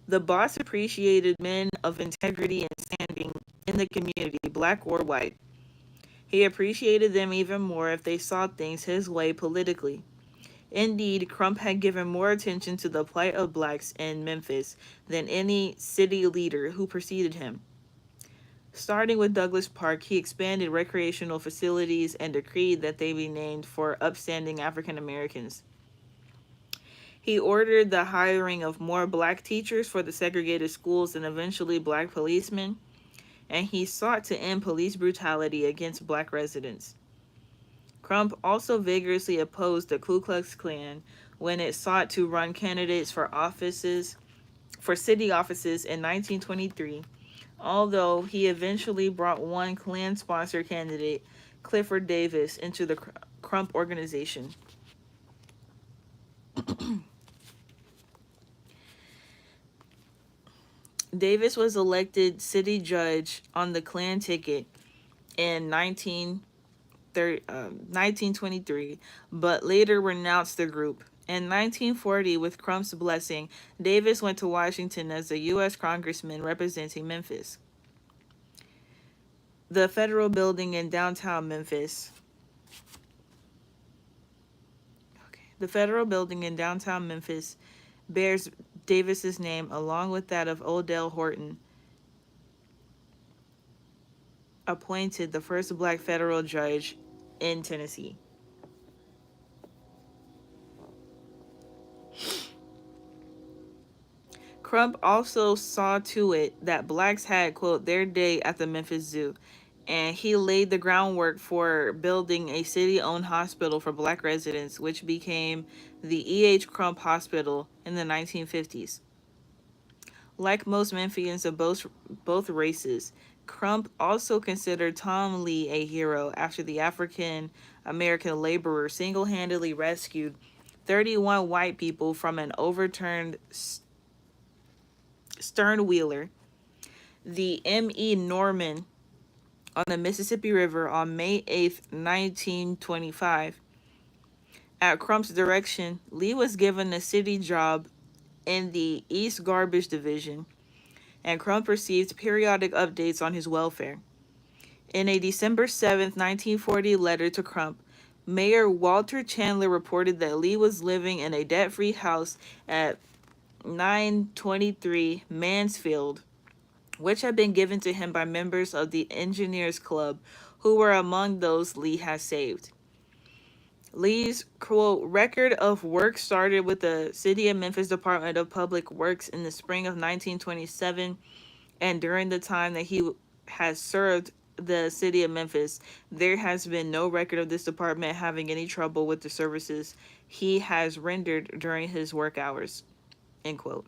A: The boss appreciated men of integrity and standing in the community, black or white. He appreciated them even more if they saw things his way politically. Indeed, Crump had given more attention to the plight of blacks in Memphis than any city leader who preceded him. Starting with Douglas Park, he expanded recreational facilities and decreed that they be named for upstanding African Americans. He ordered the hiring of more black teachers for the segregated schools and eventually black policemen, and he sought to end police brutality against black residents. Crump also vigorously opposed the Ku Klux Klan when it sought to run candidates for city offices in 1923, although he eventually brought one Klan-sponsored candidate, Clifford Davis, into the Crump organization. Davis was elected city judge on the Klan ticket in 1923, but later renounced the group. In 1940, with Crump's blessing, Davis went to Washington as a U.S. congressman representing Memphis. The federal building in downtown Memphis. The federal building in downtown Memphis bears Davis's name along with that of Odell Horton, appointed the first black federal judge in Tennessee. Crump also saw to it that blacks had, quote, their day at the Memphis Zoo, and he laid the groundwork for building a city-owned hospital for black residents, which became the E.H. Crump Hospital in the 1950s. Like most Memphians of both races, Crump also considered Tom Lee a hero after the African American laborer single-handedly rescued 31 white people from an overturned sternwheeler, the M.E. Norman, on the Mississippi River on May 8, 1925. At Crump's direction, Lee was given a city job in the East Garbage Division, and Crump received periodic updates on his welfare. In a December 7, 1940 letter to Crump, Mayor Walter Chandler reported that Lee was living in a debt-free house at 923 Mansfield, which had been given to him by members of the Engineers Club, who were among those Lee had saved. Lee's, quote, record of work started with the City of Memphis Department of Public Works in the spring of 1927, and during the time that he has served the City of Memphis, there has been no record of this department having any trouble with the services he has rendered during his work hours, end quote.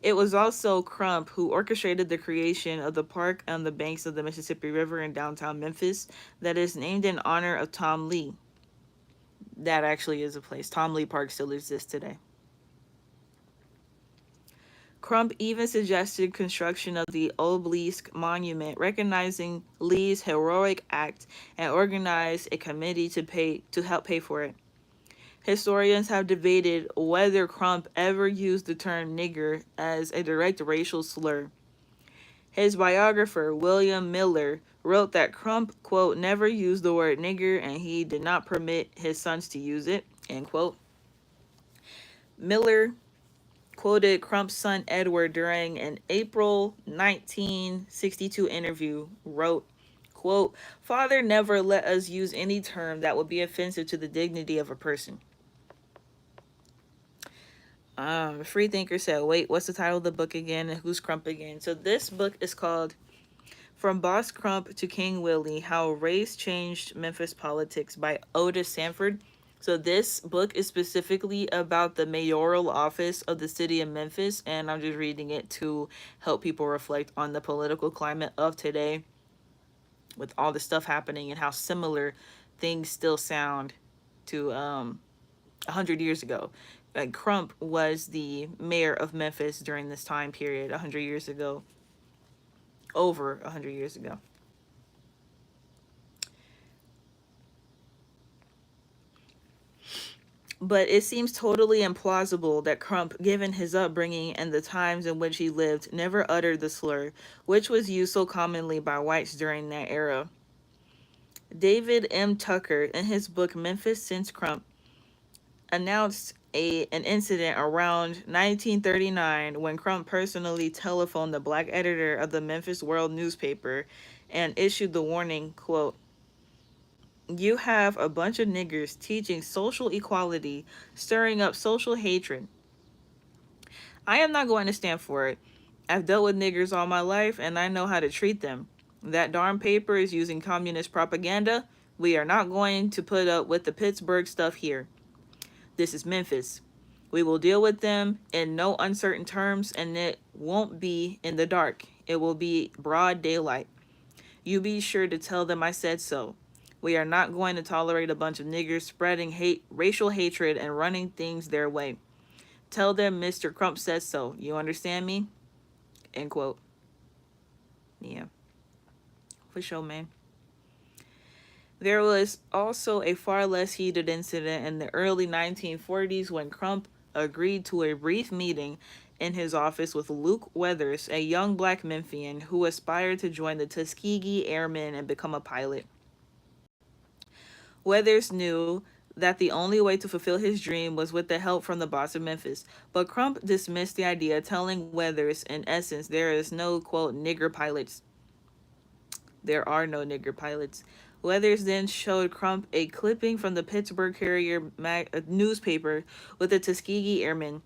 A: It was also Crump who orchestrated the creation of the park on the banks of the Mississippi River in downtown Memphis that is named in honor of Tom Lee. That actually is a place. Tom Lee Park still exists today. Crump even suggested construction of the Obelisk Monument, recognizing Lee's heroic act, and organized a committee to help pay for it. Historians have debated whether Crump ever used the term nigger as a direct racial slur. His biographer, William Miller, wrote that Crump, quote, never used the word nigger and he did not permit his sons to use it, end quote. Miller quoted Crump's son Edward during an April 1962 interview, wrote, quote, "Father never let us use any term that would be offensive to the dignity of a person." Freethinker said, wait, what's the title of the book again and who's Crump again? So this book is called From Boss Crump to King Willie, How Race Changed Memphis Politics by Otis Sanford. So this book is specifically about the mayoral office of the city of Memphis, and I'm just reading it to help people reflect on the political climate of today with all the stuff happening and how similar things still sound to 100 years ago. Like Crump was the mayor of Memphis during this time period 100 years ago, over 100 years ago. But it seems totally implausible that Crump, given his upbringing and the times in which he lived, never uttered the slur, which was used so commonly by whites during that era. David M. Tucker, in his book Memphis Since Crump, announced an incident around 1939 when Crump personally telephoned the black editor of the Memphis World newspaper and issued the warning, quote, "You have a bunch of niggers teaching social equality, stirring up social hatred. I am not going to stand for it. I've dealt with niggers all my life and I know how to treat them. That darn paper is using communist propaganda. We are not going to put up with the Pittsburgh stuff here. This is Memphis. We will deal with them in no uncertain terms, and it won't be in the dark. It will be broad daylight. You be sure to tell them I said so. We are not going to tolerate a bunch of niggers spreading hate, racial hatred, and running things their way. Tell them Mr. Crump says so. You understand me?" End quote. Yeah, for sure, man. There was also a far less heated incident in the early 1940s when Crump agreed to a brief meeting in his office with Luke Weathers, a young black Memphian who aspired to join the Tuskegee Airmen and become a pilot. Weathers knew that the only way to fulfill his dream was with the help from the boss of Memphis, but Crump dismissed the idea, telling Weathers, in essence, there is no, quote, nigger pilots. There are no nigger pilots. Weathers then showed Crump a clipping from the Pittsburgh Courier newspaper with the Tuskegee Airmen.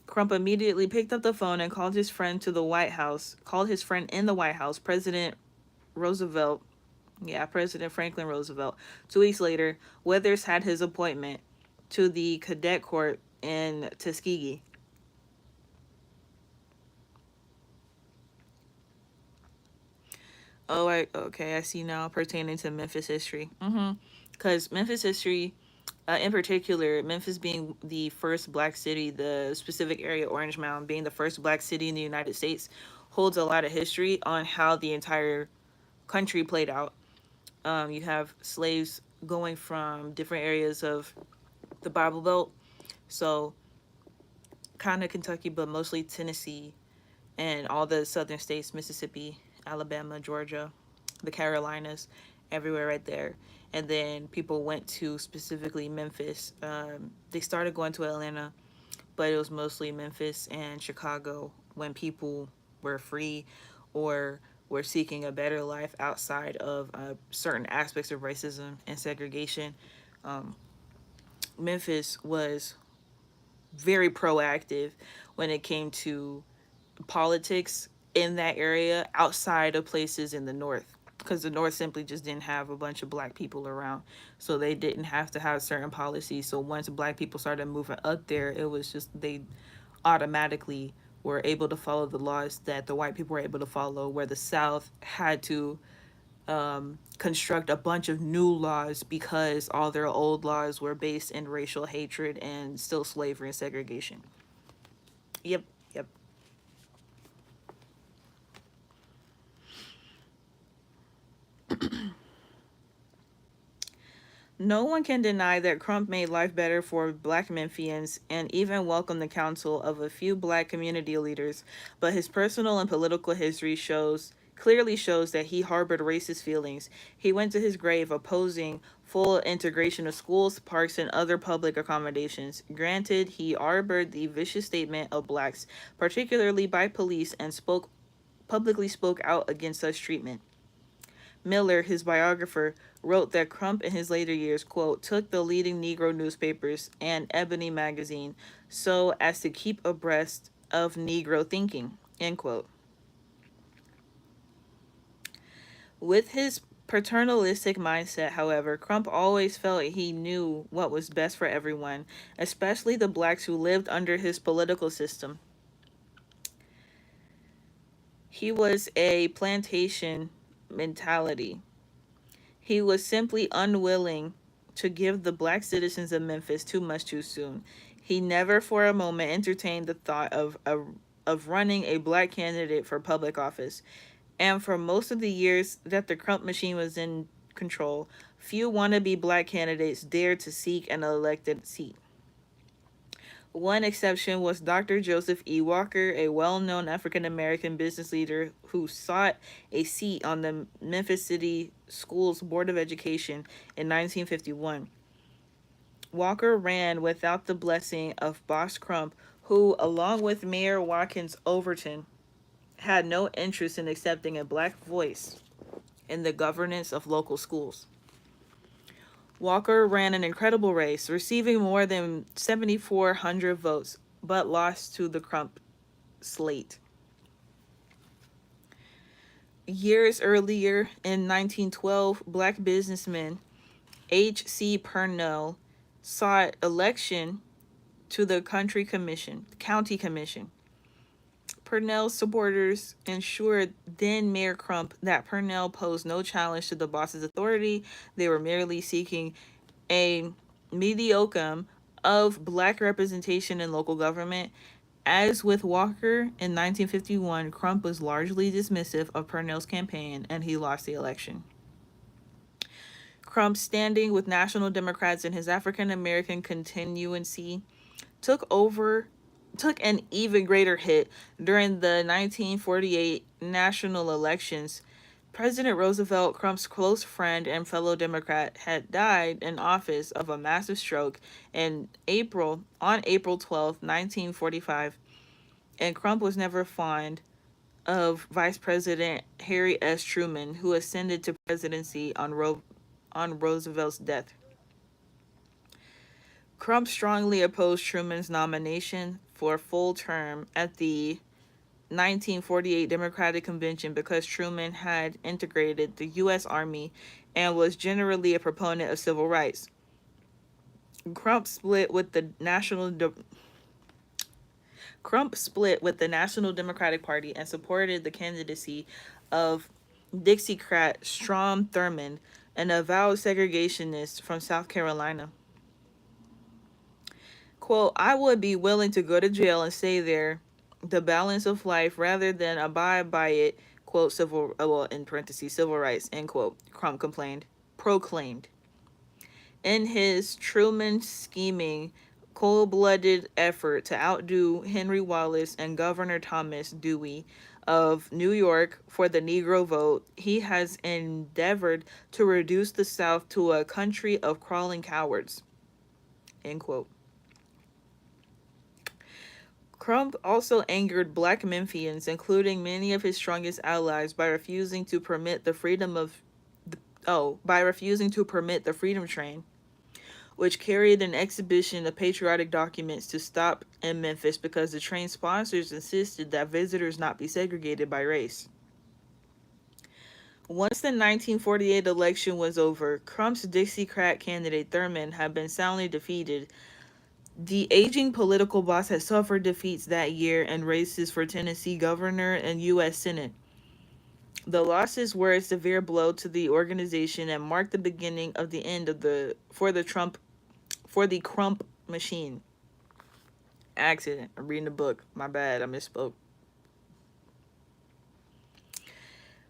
A: Crump immediately picked up the phone and called his friend to the White House, called his friend in the White House, Roosevelt. President Franklin Roosevelt. 2 weeks later, Weathers had his appointment to the cadet court in Tuskegee. I see now, pertaining to Memphis history. Because Memphis history, in particular, Memphis being the first black city, the specific area, Orange Mound, being the first black city in the United States, holds a lot of history on how the entire country played out. You have slaves going from different areas of the Bible Belt, so kind of Kentucky, but mostly Tennessee and all the southern states, Mississippi, Alabama, Georgia, the Carolinas, everywhere right there. And then people went to specifically Memphis. They started going to Atlanta, but it was mostly Memphis and Chicago when people were free or were seeking a better life outside of certain aspects of racism and segregation. Um, Memphis was very proactive when it came to politics in that area outside of places in the north, because the north simply just didn't have a bunch of black people around, so they didn't have to have certain policies. So once black people started moving up there, it was just they automatically were able to follow the laws that the white people were able to follow, where the south had to construct a bunch of new laws because all their old laws were based in racial hatred and still slavery and segregation. Yep, yep. No one can deny that Crump made life better for black Memphians and even welcomed the counsel of a few black community leaders, but his personal and political history clearly shows that he harbored racist feelings. He went to his grave opposing full integration of schools, parks, and other public accommodations. Granted, he harbored the vicious statement of blacks, particularly by police, and spoke out against such treatment. Miller, his biographer, wrote that Crump in his later years, quote, took the leading Negro newspapers and Ebony magazine so as to keep abreast of Negro thinking, end quote. With his paternalistic mindset, however, Crump always felt he knew what was best for everyone, especially the blacks who lived under his political system. He was a plantation mentality. He was simply unwilling to give the black citizens of Memphis too much too soon. He never for a moment entertained the thought of running a black candidate for public office. And for most of the years that the Crump machine was in control, few wannabe black candidates dared to seek an elected seat. One exception was Dr. Joseph E. Walker, a well known African American business leader who sought a seat on the Memphis City Schools Board of Education in 1951. Walker ran without the blessing of Boss Crump, who, along with Mayor Watkins Overton, had no interest in accepting a black voice in the governance of local schools. Walker ran an incredible race, receiving more than 7,400 votes, but lost to the Crump slate. Years earlier, in 1912, black businessman H.C. Purnell sought election to the county commission. Purnell's supporters ensured then Mayor Crump that Purnell posed no challenge to the boss's authority. They were merely seeking a mediocre of black representation in local government. As with Walker in 1951, Crump was largely dismissive of Purnell's campaign and he lost the election. Crump's standing with National Democrats and his African American constituency took an even greater hit during the 1948 national elections. President Roosevelt, Crump's close friend and fellow Democrat, had died in office of a massive stroke on April 12, 1945, and Crump was never fond of Vice President Harry S. Truman, who ascended to presidency on Roosevelt's death. Crump strongly opposed Truman's nomination for a full term at the 1948 Democratic Convention because Truman had integrated the U.S. Army and was generally a proponent of civil rights. Crump split with the National Democratic Party and supported the candidacy of Dixiecrat Strom Thurmond, an avowed segregationist from South Carolina. Quote, I would be willing to go to jail and stay there, the balance of life, rather than abide by it, quote, in parentheses, civil rights, end quote, Crump proclaimed. In his Truman scheming, cold-blooded effort to outdo Henry Wallace and Governor Thomas Dewey of New York for the Negro vote, he has endeavored to reduce the South to a country of crawling cowards, end quote. Crump also angered black Memphians, including many of his strongest allies, by refusing to permit the freedom train, which carried an exhibition of patriotic documents, to stop in Memphis because the train sponsors insisted that visitors not be segregated by race. Once the 1948 election was over, Crump's Dixiecrat candidate Thurmond had been soundly defeated. The aging political boss had suffered defeats that year in races for Tennessee governor and U.S. Senate. The losses were a severe blow to the organization and marked the beginning of the end of the Crump machine. Accident. I'm reading the book. My bad. I misspoke.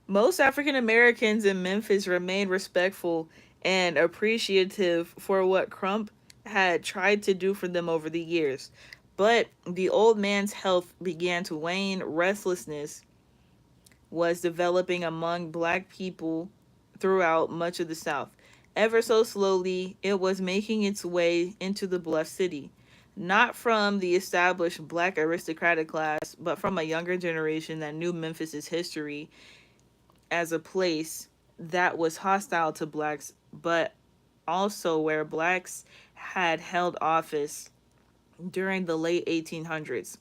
A: Most African Americans in Memphis remained respectful and appreciative for what Crump had tried to do for them over the years. But the old man's health began to wane. Restlessness was developing among black people throughout much of the South. Ever so slowly, it was making its way into the Bluff City. Not from the established black aristocratic class, but from a younger generation that knew Memphis's history as a place that was hostile to blacks, but also where blacks had held office during the late 1800s.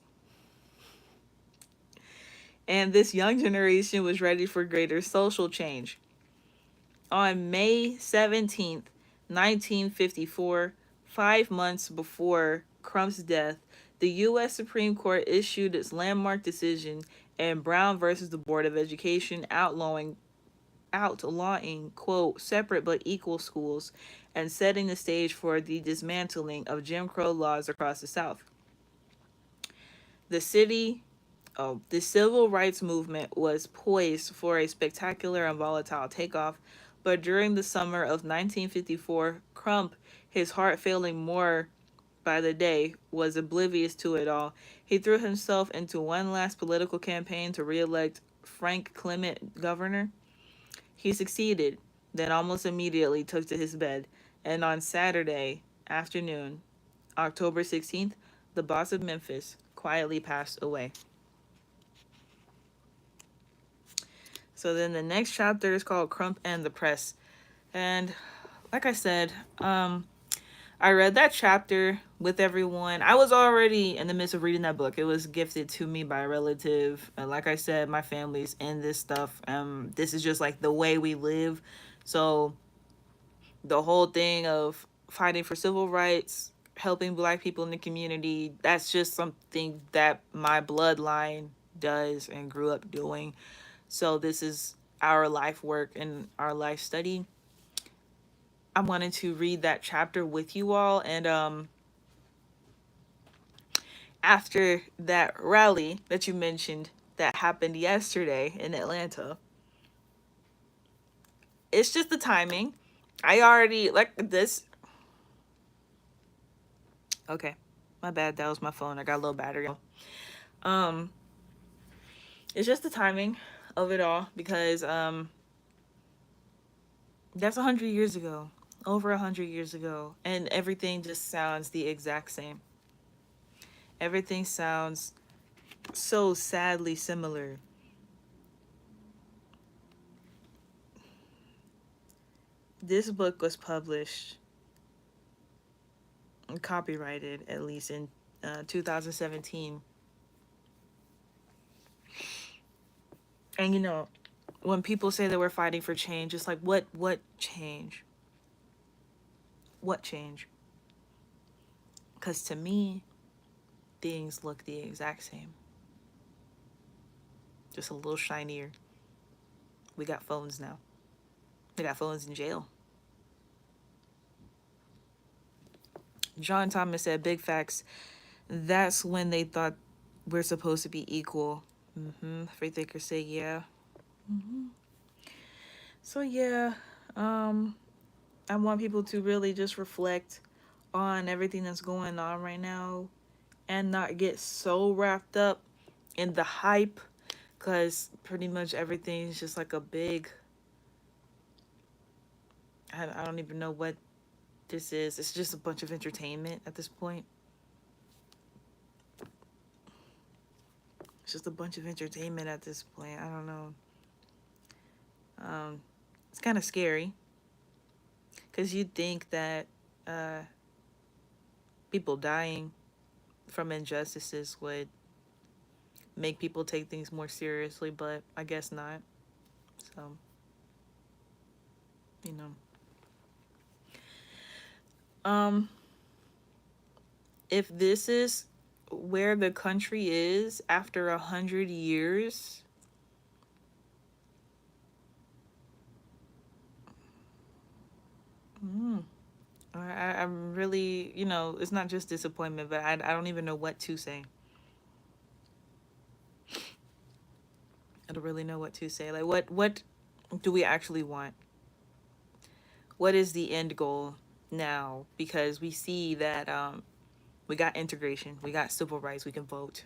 A: And this young generation was ready for greater social change. On May 17th, 1954, 5 months before Crump's death, the U.S. Supreme Court issued its landmark decision in Brown versus the Board of Education, outlawing, quote, separate but equal schools, and setting the stage for the dismantling of Jim Crow laws across the South. The civil rights movement was poised for a spectacular and volatile takeoff, but during the summer of 1954, Crump, his heart failing more by the day, was oblivious to it all. He threw himself into one last political campaign to re-elect Frank Clement governor. He succeeded, then almost immediately took to his bed, and on Saturday afternoon, October 16th, the boss of Memphis quietly passed away. So then the next chapter is called Crump and the Press. And like I said, I read that chapter with everyone. I was already in the midst of reading that book. It was gifted to me by a relative. And like I said, my family's in this stuff. This is just like the way we live. So the whole thing of fighting for civil rights, helping black people in the community, that's just something that my bloodline does and grew up doing. So this is our life work and our life study. I wanted to read that chapter with you all, and after that rally that you mentioned that happened yesterday in Atlanta, it's just the timing. I already like this. Okay, my bad. That was my phone. I got a low battery. Um, it's just the timing of it all because that's 100 years ago, over 100 years ago, and everything just sounds the exact same. Everything sounds so sadly similar. This book was published, copyrighted at least in 2017. And you know, when people say that we're fighting for change, it's like what change? What change? Because to me, things look the exact same, just a little shinier. We got phones now. We got phones in jail. John Thomas said, "Big facts. That's when they thought we're supposed to be equal." Free thinkers say, "Yeah." So yeah, I want people to really just reflect on everything that's going on right now and not get so wrapped up in the hype, because pretty much everything is just like a big, I don't even know what this is. It's just a bunch of entertainment at this point. It's just a bunch of entertainment at this point. I don't know. It's kind of scary because you'd think that uh, people dying from injustices would make people take things more seriously, but I guess not. So, you know. If this is where the country is after 100 years, I'm really, it's not just disappointment, but I don't even know what to say. I don't really know what to say. Like, what do we actually want? What is the end goal now? Because we see that we got integration, we got civil rights, we can vote,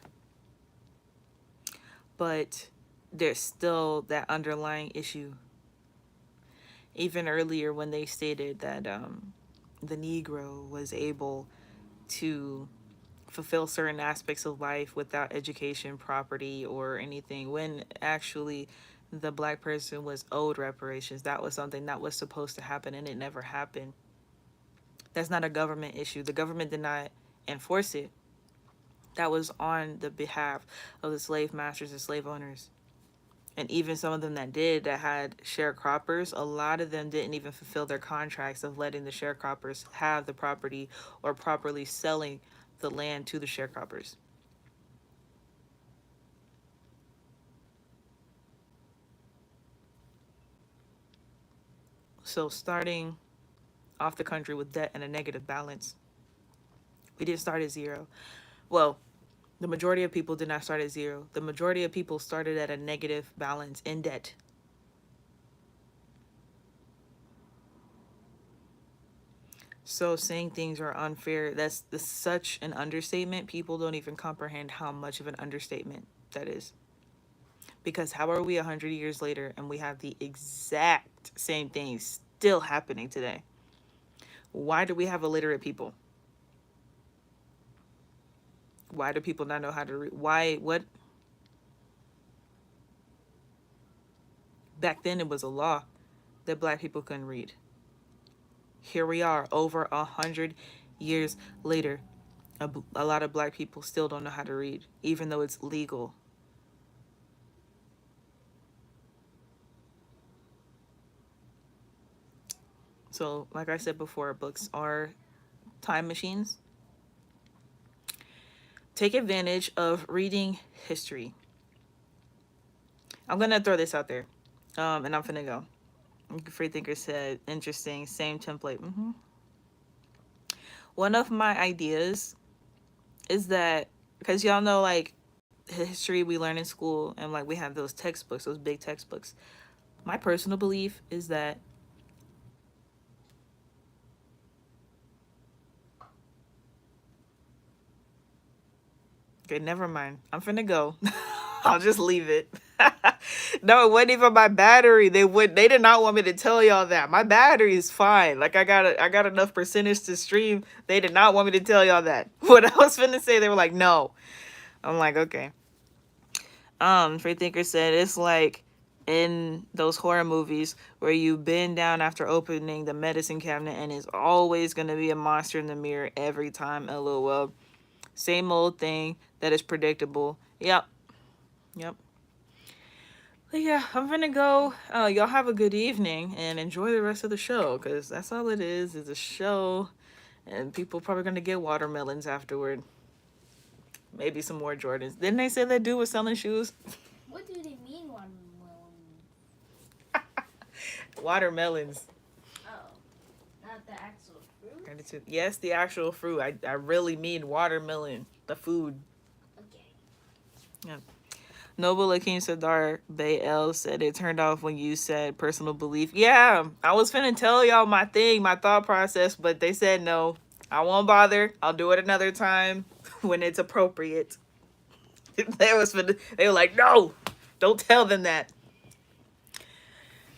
A: but there's still that underlying issue. Even earlier, when they stated that the Negro was able to fulfill certain aspects of life without education, property, or anything, when actually the black person was owed reparations. That was something that was supposed to happen and it never happened. That's not a government issue. The government did not enforce it. That was on the behalf of the slave masters and slave owners. And even some of them that did, that had sharecroppers, a lot of them didn't even fulfill their contracts of letting the sharecroppers have the property or properly selling the land to the sharecroppers. So starting off the country with debt and a negative balance, we didn't start at zero. Well, the majority of people did not start at zero. The majority of people started at a negative balance in debt. So saying things are unfair, that's such an understatement. People don't even comprehend how much of an understatement that is. Because how are we 100 years later and we have the exact same things still happening today? Why do we have illiterate people? Why do people not know how to read? Why? What? Back then it was a law that black people couldn't read. Here we are, over 100 years later. A lot of black people still don't know how to read, even though it's legal. So, like I said before, books are time machines. Take advantage of reading history. I'm gonna throw this out there, and I'm finna go. Freethinker said, interesting, same template. One of my ideas is that, because y'all know, like, history we learn in school, and like we have those textbooks, those big textbooks. My personal belief is that, okay, never mind. I'm finna go. I'll just leave it. No, it wasn't even my battery. They did not want me to tell y'all that. My battery is fine. Like I got enough percentage to stream. They did not want me to tell y'all that. What I was finna say, they were like, no. I'm like, okay. Freethinker said it's like in those horror movies where you bend down after opening the medicine cabinet and it's always gonna be a monster in the mirror every time. LOL. Same old thing that is predictable. Yep. Yep. But yeah, I'm gonna go. Y'all have a good evening and enjoy the rest of the show, because that's all it is a show. And people probably gonna get watermelons afterward. Maybe some more Jordans. Didn't they say that dude was selling shoes?
B: What do they mean, watermelon?
A: Watermelons.
B: Oh, not the actual fruit?
A: Yes, the actual fruit. I really mean watermelon. The food.
B: Okay.
A: Yeah. Noble Akeem Sadar Bay said it turned off when you said personal belief. Yeah, I was finna tell y'all my thing, my thought process, but they said no. I won't bother. I'll do it another time when it's appropriate. They were like, no, don't tell them that.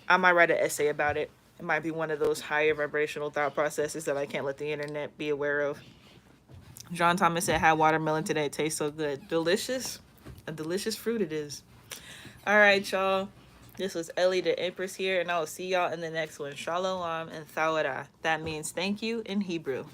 A: I might write an essay about it. It might be one of those higher vibrational thought processes that I can't let the internet be aware of. John Thomas said, had watermelon today. It tastes so good. Delicious. A delicious fruit it is. All right, y'all. This was Ellie the Empress here, and I will see y'all in the next one. Shalom and Thawada. That means thank you in Hebrew.